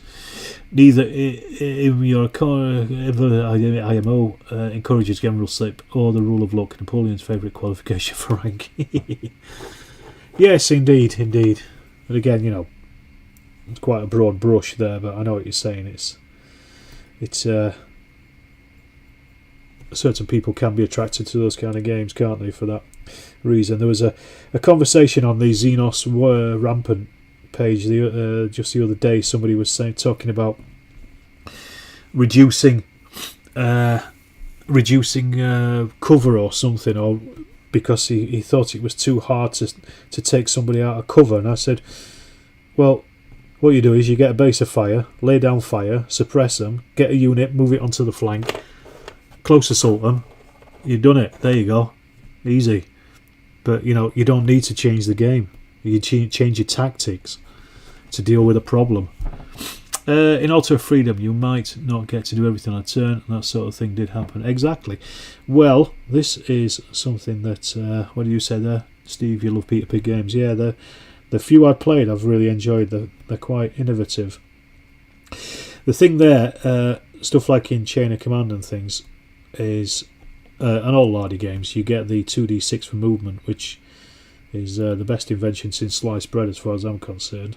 Neither in your IMO encourages general slip or the rule of luck, Napoleon's favourite qualification for rank. Yes, indeed. And again, it's quite a broad brush there, but I know what you're saying. It's certain people can be attracted to those kind of games, can't they, for that reason. There was a conversation on the Xenos Rampant page just the other day. Somebody was talking about reducing cover or something, or because he thought it was too hard to take somebody out of cover. And I said, well, what you do is you get a base of fire, lay down fire, suppress them, get a unit, move it onto the flank, close assault them. You've done it. There you go. Easy. But you don't need to change the game. You change your tactics to deal with a problem. In Altar of Freedom, you might not get to do everything on a turn, and that sort of thing did happen. Exactly. Well, this is something that what do you say there, Steve? You love Peter Pig games. Yeah, the few I played, I've really enjoyed. They're quite innovative. The thing there, stuff like in Chain of Command and things, is and all Lardy games, you get the 2d6 for movement, which is the best invention since sliced bread as far as I'm concerned,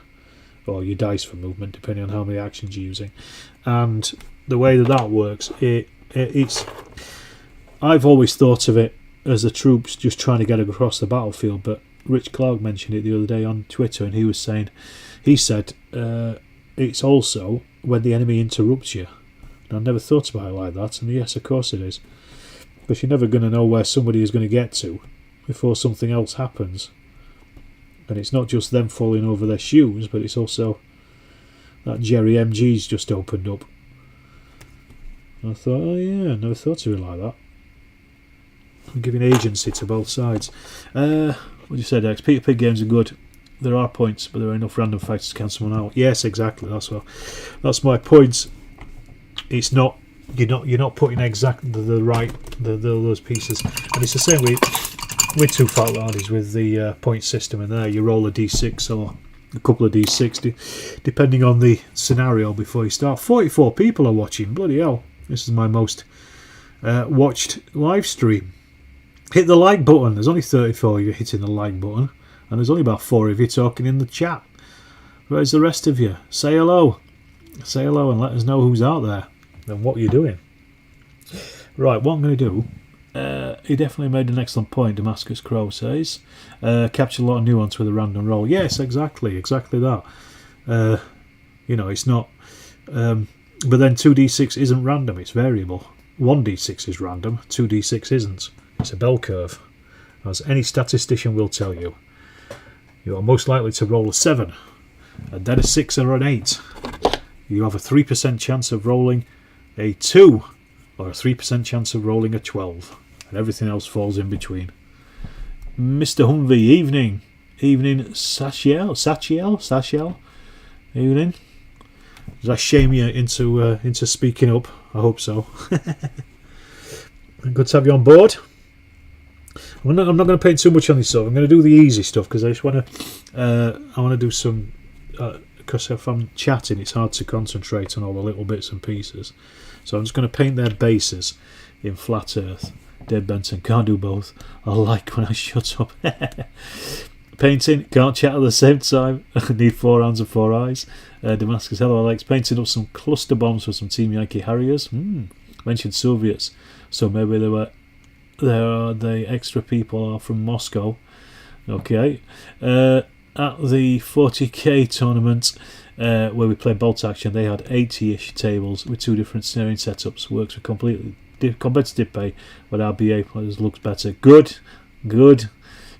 or your dice for movement depending on how many actions you're using. And the way that works, it's I've always thought of it as the troops just trying to get across the battlefield, but Rich Clark mentioned it the other day on Twitter, and he said it's also when the enemy interrupts you. And I never thought about it like that, and yes, of course it is. Because you're never going to know where somebody is going to get to before something else happens. And it's not just them falling over their shoes, but it's also that Jerry MG's just opened up. And I thought, oh yeah, I never thought of it like that. I'm giving agency to both sides. What you said, X? Peter Pig games are good. There are points, but there are enough random factors to cancel one out. Yes, exactly. That's my point. It's not you're not putting exactly those pieces, and it's the same with Too Far Lardies with the point system in there. You roll a d6 or a couple of d6 depending on the scenario before you start. 44 people are watching. Bloody hell! This is my most watched live stream. Hit the like button. There's only 34 of you hitting the like button, and there's only about 4 of you talking in the chat. Where's the rest of you? Say hello. Say hello and let us know who's out there and what you're doing. Right, what I'm going to do, he definitely made an excellent point, Damascus Crow says. Capture a lot of nuance with a random roll. Yes, exactly that. It's not... but then 2d6 isn't random, it's variable. 1d6 is random, 2d6 isn't. It's a bell curve. As any statistician will tell you. You are most likely to roll a 7, and then a 6 or an 8. You have a 3% chance of rolling a 2 or a 3% chance of rolling a 12, and everything else falls in between. Mr. Humvee, evening. Evening, Sachiel. Evening. Did I shame you into speaking up? I hope so. Good to have you on board. I'm not going to paint too much on this stuff. I'm going to do the easy stuff because I just want to do some. Because if I'm chatting, it's hard to concentrate on all the little bits and pieces. So I'm just going to paint their bases in flat earth. Dave Benson, can't do both. I like when I shut up. Painting, can't chat at the same time. Need 4 hands and 4 eyes. Damascus, hello Alex. Painting up some cluster bombs for some Team Yankee Harriers. Mentioned Soviets, so maybe the extra people are from Moscow. Okay. At the 40k tournament where we played bolt action, they had 80-ish tables with 2 different snaring setups. Works with completely competitive pay, but our BA players looks better. Good.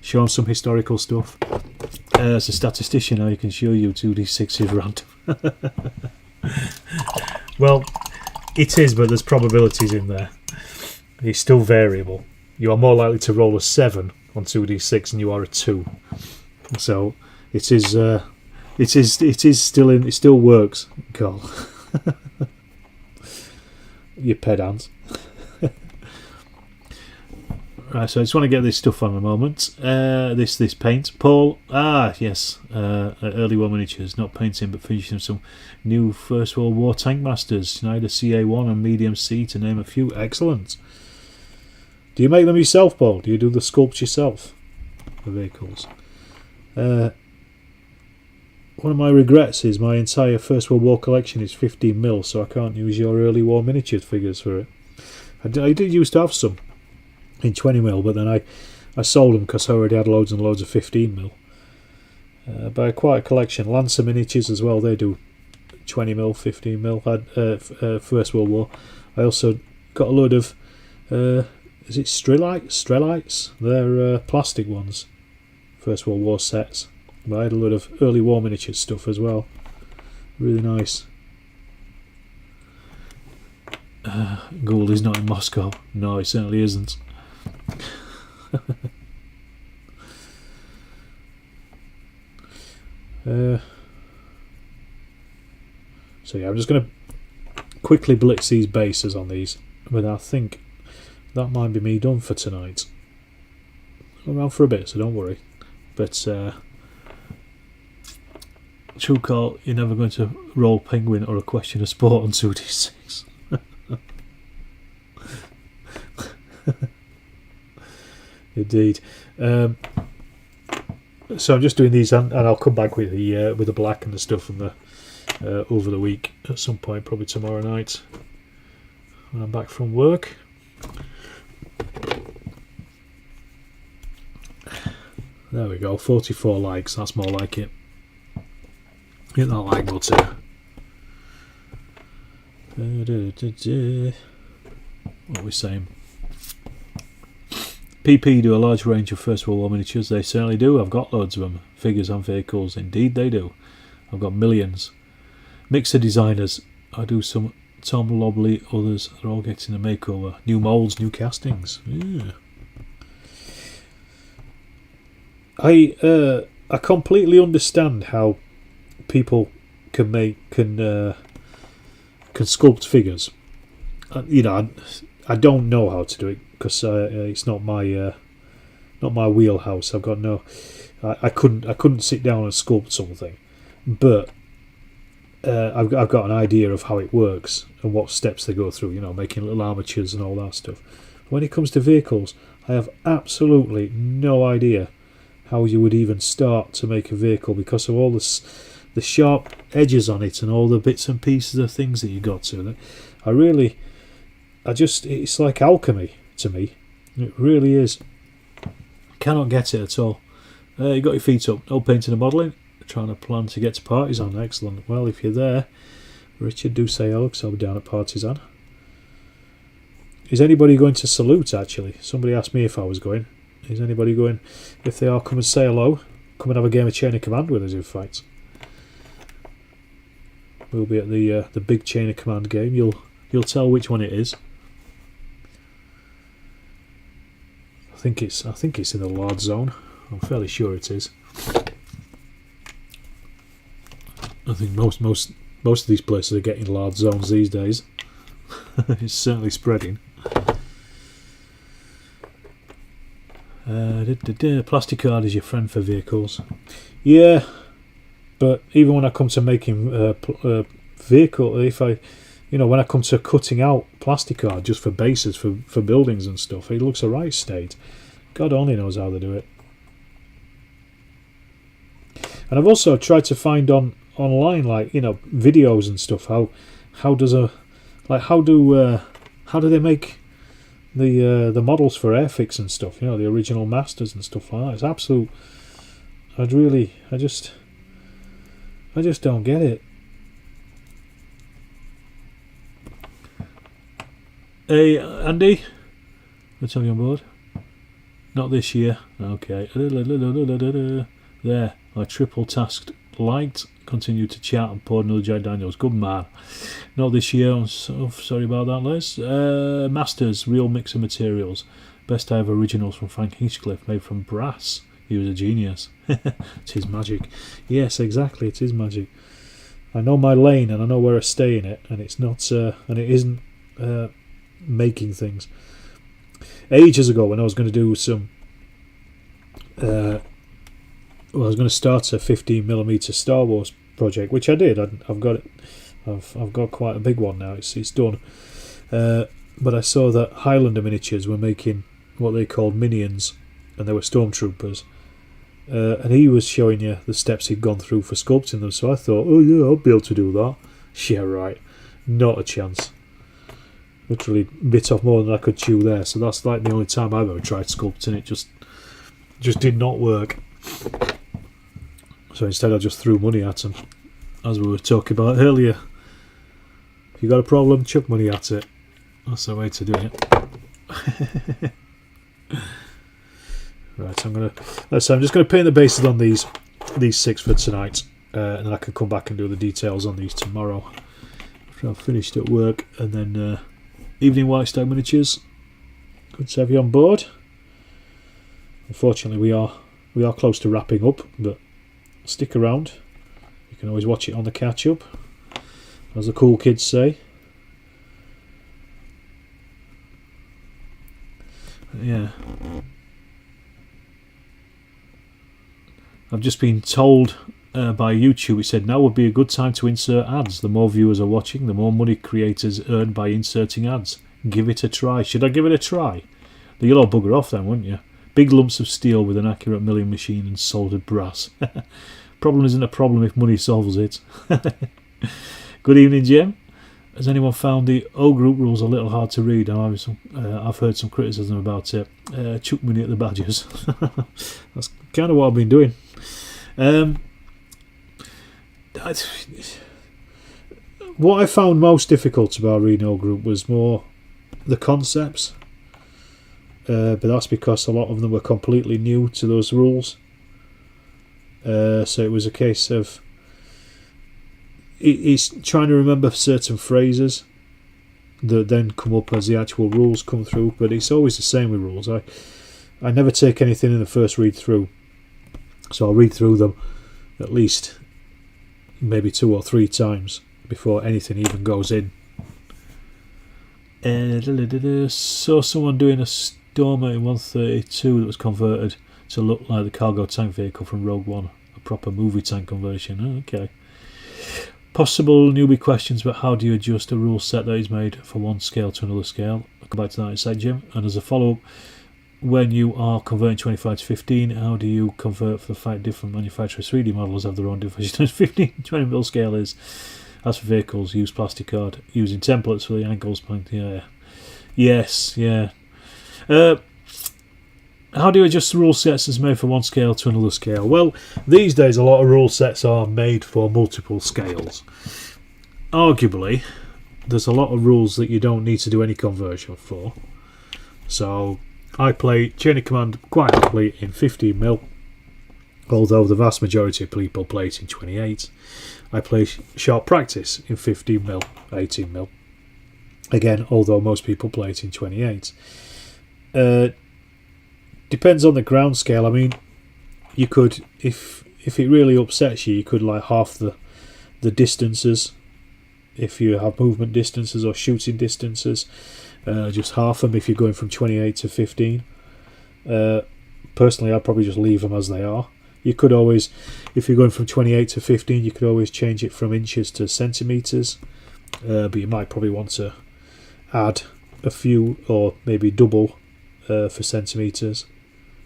Show them some historical stuff. As a statistician, I can show you 2d6 is random. Well, it is, but there's probabilities in there. It's still variable. You are more likely to roll a 7 on 2d6 than you are a 2. So it is still in. It still works, Carl. You pedant. Right, so I just want to get this stuff on a moment. This paint, Paul. Yes. Early war miniatures, not painting, but finishing some new First World War tank masters. Schneider CA1 and Medium C, to name a few. Excellent. Do you make them yourself, Paul? Do you do the sculpt yourself? The vehicles. One of my regrets is my entire First World War collection is 15mm, so I can't use your early war miniature figures for it. I did used to have some in 20mm, but then I sold them because I already had loads and loads of 15mm. But quite a collection. Lancer miniatures as well, they do 20mm, 15mm. First World War. I also got a load of is it Strelites? They're plastic ones. First World War sets. But I had a lot of early war miniature stuff as well. Really nice. Gould is not in Moscow. No, he certainly isn't. So yeah, I'm just going to quickly blitz these bases on these, but I think that might be me done for tonight. I'm around for a bit, so don't worry. But true call, you're never going to roll penguin or a question of sport on 2d6. Indeed. So I'm just doing these, and I'll come back with the black and the stuff and the over the week at some point, probably tomorrow night when I'm back from work. There we go, 44 likes, that's more like it. Hit that like button. What are we saying? PP do a large range of First World War miniatures. They certainly do. I've got loads of them. Figures and vehicles. Indeed they do. I've got millions. Mixer designers. I do some Tom Lobley, others. They're all getting a makeover. New moulds, new castings. Yeah. I completely understand how people can sculpt figures. I don't know how to do it because it's not my wheelhouse. I've got no. I couldn't sit down and sculpt something, but I've got an idea of how it works and what steps they go through. Making little armatures and all that stuff. When it comes to vehicles, I have absolutely no idea how you would even start to make a vehicle because of all the sharp edges on it and all the bits and pieces of things that you got to. It's like alchemy to me. It really is. Cannot get it at all. You got your feet up. No painting and modelling. Trying to plan to get to Partisan. Excellent. Well, if you're there, Richard, do say hello because I'll be down at Partisan. Is anybody going to salute, actually? Somebody asked me if I was going. Is anybody going? If they are, come and say hello. Come and have a game of Chain of Command with us, in fact. We'll be at the big Chain of Command game. You'll you'll tell which one it is. I think it's in the large zone. I'm fairly sure it is. I think most of these places are getting large zones these days. It's certainly spreading. Plastic card is your friend for vehicles. Yeah, but even when I come to making vehicle, when I come to cutting out plastic card just for bases for buildings and stuff, it looks a right state. God only knows how they do it. And I've also tried to find online, like, videos and stuff. How do they make the models for Airfix and stuff? The original masters and stuff like that. It's absolute. I just don't get it. Hey, Andy, what's on your board? Not this year. Okay. There, I triple tasked. Liked, continued to chat and poured another Jack Daniels. Good man. Not this year. I'm so sorry about that, Les. Masters, real mix of materials. Best I have originals from Frank Hinchcliffe, made from brass. He was a genius. It's his magic. Yes, exactly. It is magic. I know my lane and I know where I stay in it, and it's not. And it isn't making things. Ages ago, when I was going to do some. I was going to start a 15mm Star Wars project, which I did. I've got it. I've got quite a big one now. It's done. But I saw that Highlander Miniatures were making what they called minions, and they were stormtroopers. And he was showing you the steps he'd gone through for sculpting them. So I thought, oh yeah, I'll be able to do that. Yeah, right. Not a chance. Literally bit off more than I could chew there. So that's like the only time I've ever tried sculpting. It just did not work. So instead I just threw money at them, as we were talking about earlier. If you got a problem, chuck money at it. That's the way to do it. Right, I'm just gonna paint the bases on these 6 for tonight, and then I can come back and do the details on these tomorrow after I've finished at work. And then evening White Stag Miniatures. Good to have you on board. Unfortunately, we are close to wrapping up, but stick around. You can always watch it on the catch up, as the cool kids say. Yeah. I've just been told by YouTube, it said now would be a good time to insert ads. The more viewers are watching, the more money creators earn by inserting ads. Give it a try. Should I give it a try? You'll all bugger off then, wouldn't you? Big lumps of steel with an accurate milling machine and soldered brass. Problem isn't a problem if money solves it. Good evening, Jim. Has anyone found the O group rules a little hard to read? I've heard some criticism about it. Chuck money at the badgers. That's kind of what I've been doing. What I found most difficult about reading O group was more the concepts. But that's because a lot of them were completely new to those rules. So it was a case of it's trying to remember certain phrases that then come up as the actual rules come through. But it's always the same with rules. I never take anything in the first read through, so I'll read through them at least maybe 2 or 3 times before anything even goes in. Saw someone doing a Stormer in 132 that was converted to look like the cargo tank vehicle from Rogue One, a proper movie tank conversion. Oh, okay. Possible newbie questions about how do you adjust a rule set that is made for one scale to another scale. I'll come back to that in a sec, Jim. And as a follow-up, when you are converting 25 to 15, how do you convert for the fact different manufacturers' 3D models have their own division? 15 20mm scale is. As for vehicles, use plastic card, using templates for the angles. Yeah. Yes, yeah. How do you adjust the rule sets as made for one scale to another scale? Well, these days a lot of rule sets are made for multiple scales. Arguably, there's a lot of rules that you don't need to do any conversion for. So I play Chain of Command quite happily in 15mm, although the vast majority of people play it in 28. I play Sharp Practice in 15mm, 18mm. Again, although most people play it in 28. Depends on the ground scale. I mean, you could, if it really upsets you, you could like half the distances. If you have movement distances or shooting distances, just half them if you're going from 28 to 15. Personally, I'd probably just leave them as they are. You could always, if you're going from 28 to 15, you could always change it from inches to centimetres. But you might probably want to add a few or maybe double for centimetres,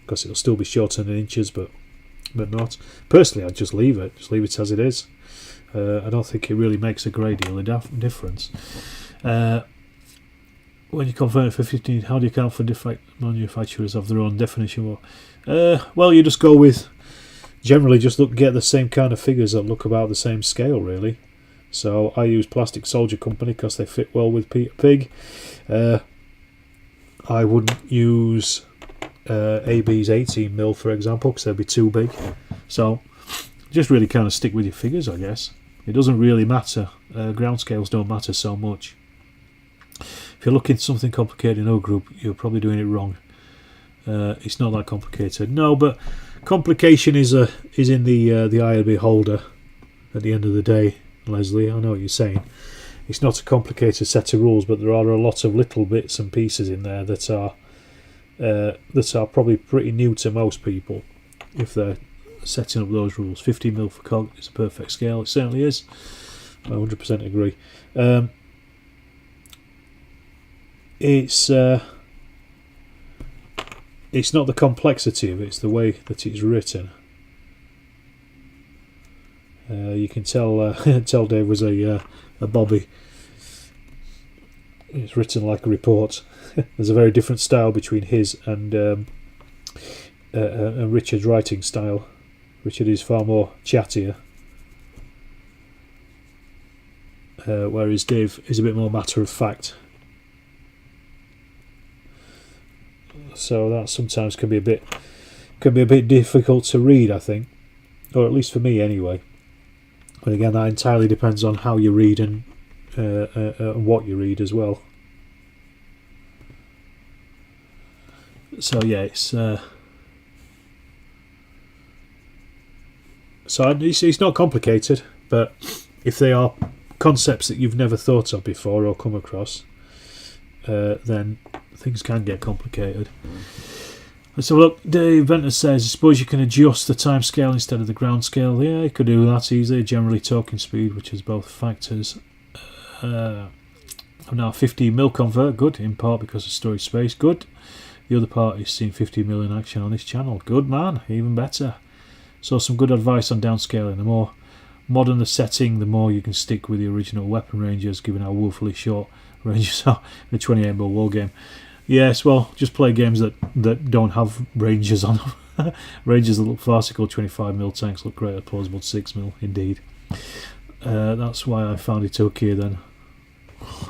because it'll still be shorter than inches, but not. Personally, I'd just leave it as it is. I don't think it really makes a great deal of difference. When you convert it for 15, how do you account for different manufacturers have their own definition? Well, you just go with, generally just get the same kind of figures that look about the same scale, really. So I use Plastic Soldier Company because they fit well with Peter Pig. I wouldn't use AB's 18mm, for example, because they'd be too big. So just really kind of stick with your figures, I guess. It doesn't really matter. Ground scales don't matter so much. If you're looking at something complicated in O group, you're probably doing it wrong. It's not that complicated. No, but complication is in the eye of the beholder. At the end of the day, Leslie, I know what you're saying. It's not a complicated set of rules, but there are a lot of little bits and pieces in there that are probably pretty new to most people if they're setting up those rules. 15mm for cog is a perfect scale. It certainly is. I 100% agree. It's not the complexity of it, it's the way that it's written. You can tell tell Dave was a Bobby. It's written like a report. There's a very different style between his and Richard's writing style. Richard is far more chattier, whereas Dave is a bit more matter of fact. So that sometimes can be a bit difficult to read, I think, or at least for me anyway. But again, that entirely depends on how you read and what you read as well. So yeah, it's it's not complicated, but if they are concepts that you've never thought of before or come across, then things can get complicated. So look, Dave Venter says, I suppose you can adjust the time scale instead of the ground scale. Yeah, you could do that easily. Generally talking speed, which is both factors. Now 15mm convert, good, in part because of storage space, good. The other part is seeing 15mm in action on this channel, good man, even better. So some good advice on downscaling. The more modern the setting, the more you can stick with the original weapon ranges, given how woefully short ranges are in a 28mm wargame. Yes, well, just play games that don't have ranges on them. Ranges that look farcical. 25mm tanks look great at plausible 6mm, indeed. That's why I found it okay then.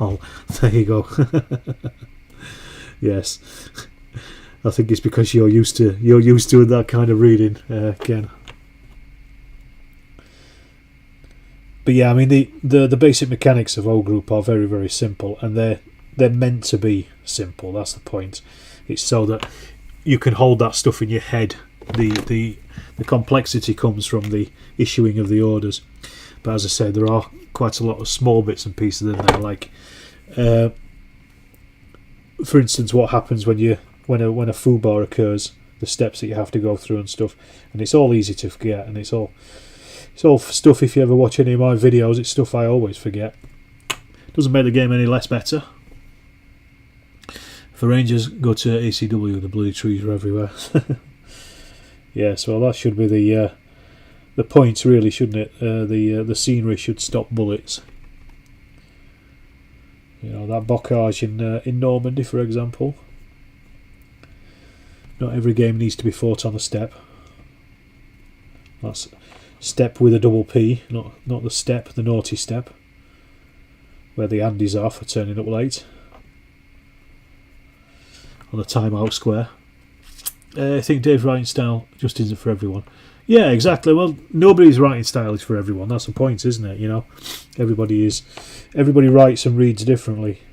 Oh, there you go. Yes, I think it's because you're used to that kind of reading, Ken. But yeah, I mean the basic mechanics of O Group are very, very simple, and they're meant to be simple. That's the point. It's so that you can hold that stuff in your head. The complexity comes from the issuing of the orders. But as I said, there are quite a lot of small bits and pieces in there. Like, for instance, what happens when a foobar occurs, the steps that you have to go through and stuff, and it's all easy to forget, and it's all stuff. If you ever watch any of my videos, it's stuff I always forget. Doesn't make the game any less better. For Rangers, go to ACW. The bloody trees are everywhere. Yes, well, that should be the point, really, shouldn't it? The scenery should stop bullets. You know, that bocage in Normandy, for example. Not every game needs to be fought on the steppe. That's step with a double P, not the step, the naughty step, where the Andes are for turning up late. On the timeout square. I think Dave's writing style just isn't for everyone. Yeah, exactly. Well, nobody's writing style is for everyone. That's the point, isn't it? You know, everybody writes and reads differently.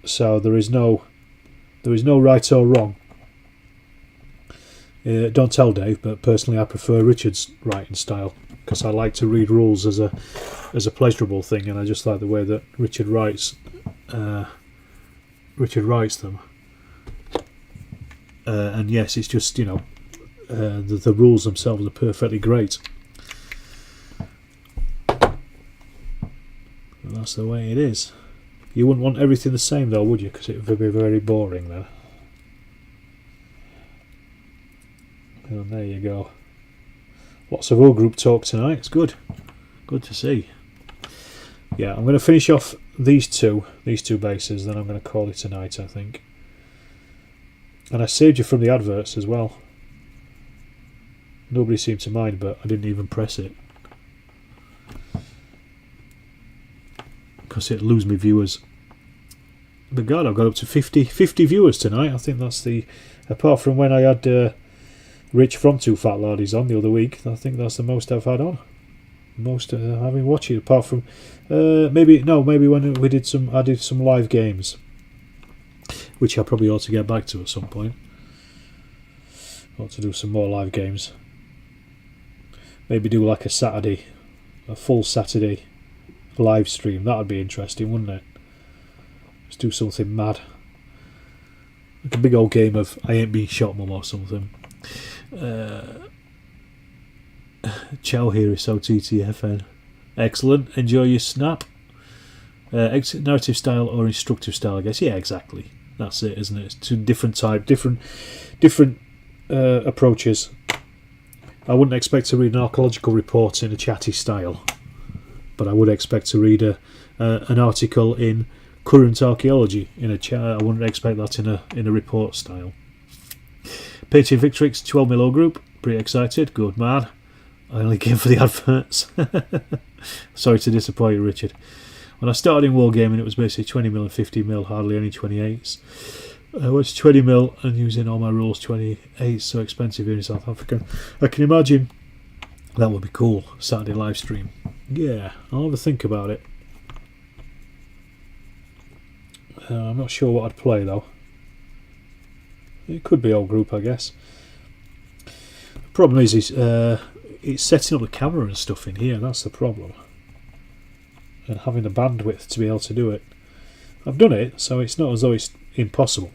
So there is no right or wrong. Don't tell Dave, but personally I prefer Richard's writing style because I like to read rules as a pleasurable thing, and I just like the way that Richard writes them. And yes, it's just, you know, the rules themselves are perfectly great. And that's the way it is. You wouldn't want everything the same though, would you? Because it would be very boring then. And there you go. Lots of O group talk tonight. It's good. Good to see. Yeah, I'm going to finish off these two bases, then I'm going to call it a night, I think. And I saved you from the adverts as well. Nobody seemed to mind, but I didn't even press it. Because it'd lose me viewers. But God, I've got up to 50 viewers tonight. I think that's the... Apart from when I had Rich from Two Fat Lardies on the other week, I think that's the most I've had on. Most having watched it, apart from... maybe when I did some live games. Which I probably ought to get back to at some point. Ought to do some more live games. Maybe do like a full Saturday live stream. That would be interesting, wouldn't it? Let's do something mad. Like a big old game of I Ain't Been Shot Mum or something. Chow here is so TTFN. Excellent. Enjoy your snap. Narrative style or instructive style, I guess. Yeah, exactly. That's it, isn't it? It's two different approaches. I wouldn't expect to read an archaeological report in a chatty style, but I would expect to read an article in current archaeology in a chat. I wouldn't expect that in a report style. Patriot Victrix 12mm group. Pretty excited. Good man. I only came for the adverts. Sorry to disappoint you, Richard. When I started in Wargaming, it was basically 20mm and 50mm, hardly any 28s. I was 20mm and using all my rules 28s, so expensive here in South Africa. I can imagine that would be cool, Saturday live stream. Yeah, I'll have a think about it. I'm not sure what I'd play though. It could be old group, I guess. The problem is it's setting up the camera and stuff in here, that's the problem. And having the bandwidth to be able to do it. I've done it, so it's not as though it's impossible.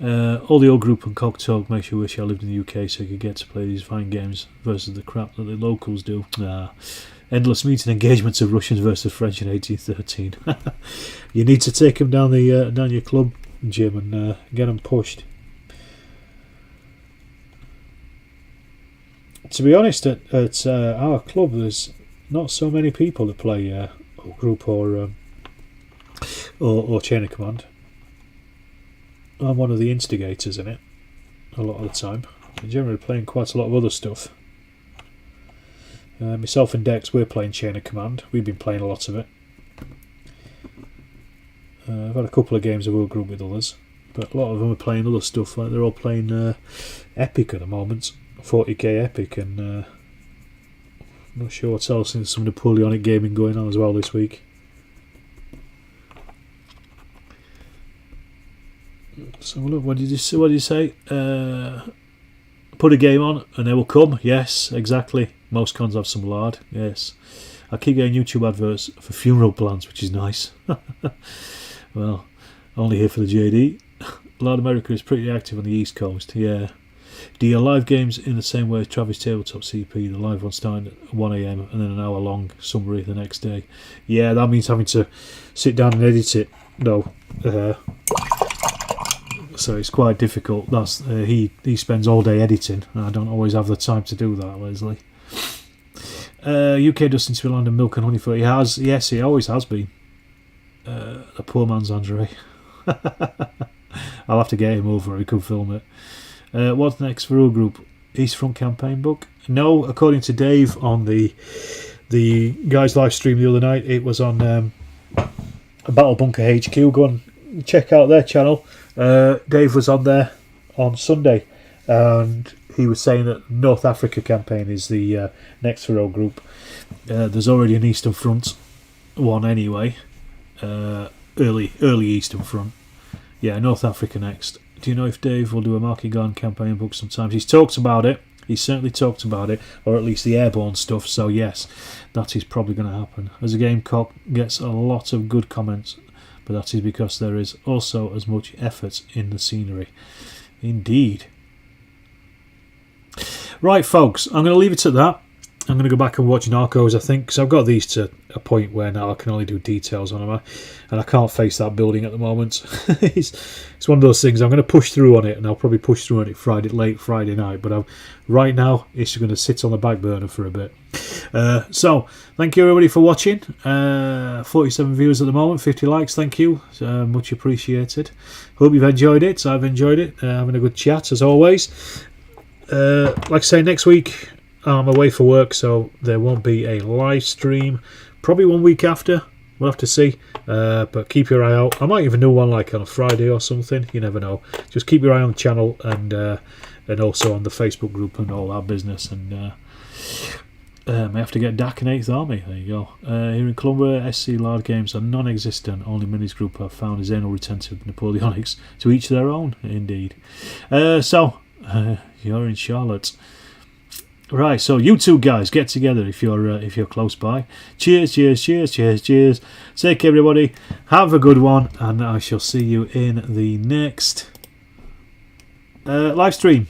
All the old group and Cog Talk makes you wish I lived in the UK so you could get to play these fine games versus the crap that the locals do. Endless meeting engagements of Russians versus French in 1813. You need to take them down your club, Jim, and get them pushed. To be honest, at our club, there's not so many people that play group or Chain of Command. I'm one of the instigators in it a lot of the time. I'm generally playing quite a lot of other stuff. Myself and Dex, we're playing Chain of Command. We've been playing a lot of it. I've had a couple of games of World Group with others, but a lot of them are playing other stuff. Like they're all playing Epic at the moment, 40k Epic, and I'm not sure what else. There's some Napoleonic gaming going on as well this week. So look, what did you say? Put a game on and they will come. Yes, exactly. Most cons have some lard. Yes, I keep getting YouTube adverts for funeral plans, which is nice. Well, only here for the JD. Lard America is pretty active on the East Coast. Yeah. Do your live games in the same way as Travis Tabletop CP? The live one starting at 1 AM and then an hour long summary the next day. Yeah, that means having to sit down and edit it. No. So it's quite difficult. That's he spends all day editing, and I don't always have the time to do that, Leslie. UK Dustin Spillland and Milk and Honey for he has, yes, he always has been. The poor man's Andre. I'll have to get him over. He could film it. What's next for our group? East Front campaign book? No, according to Dave on the guys live stream the other night, it was on Battle Bunker HQ. Go and check out their channel. Dave was on there on Sunday, and he was saying that North Africa campaign is the next for our group. There's already an Eastern Front one anyway, early Eastern Front. Yeah, North Africa next. Do you know if Dave will do a Marky Gone campaign book sometimes? He's talked about it. He's certainly talked about it, or at least the airborne stuff. So yes, that is probably going to happen. As a Gamecock gets a lot of good comments, but that is because there is also as much effort in the scenery. Indeed. Right, folks, I'm going to leave it at that. I'm going to go back and watch Narcos, I think, because I've got these to a point where now I can only do details on them, and I can't face that building at the moment. it's one of those things. I'm going to push through on it, and I'll probably push through on it late Friday night, but right now it's going to sit on the back burner for a bit. So, thank you everybody for watching. 47 viewers at the moment, 50 likes, thank you. Much appreciated. Hope you've enjoyed it. I've enjoyed it. Having a good chat, as always. Like I say, next week I'm away for work, so there won't be a live stream. Probably 1 week after. We'll have to see. But keep your eye out. I might even do one like on a Friday or something. You never know. Just keep your eye on the channel and also on the Facebook group and all that business. And may have to get DAC in 8th Army. There you go. Here in Columbia, SC large games are non-existent. Only minis group have found is anal retentive Napoleonics. To each their own, indeed. So you're in Charlotte. Right, so you two guys get together if you're close by. Cheers, cheers, cheers, cheers, cheers. Take care, everybody. Have a good one, and I shall see you in the next live stream.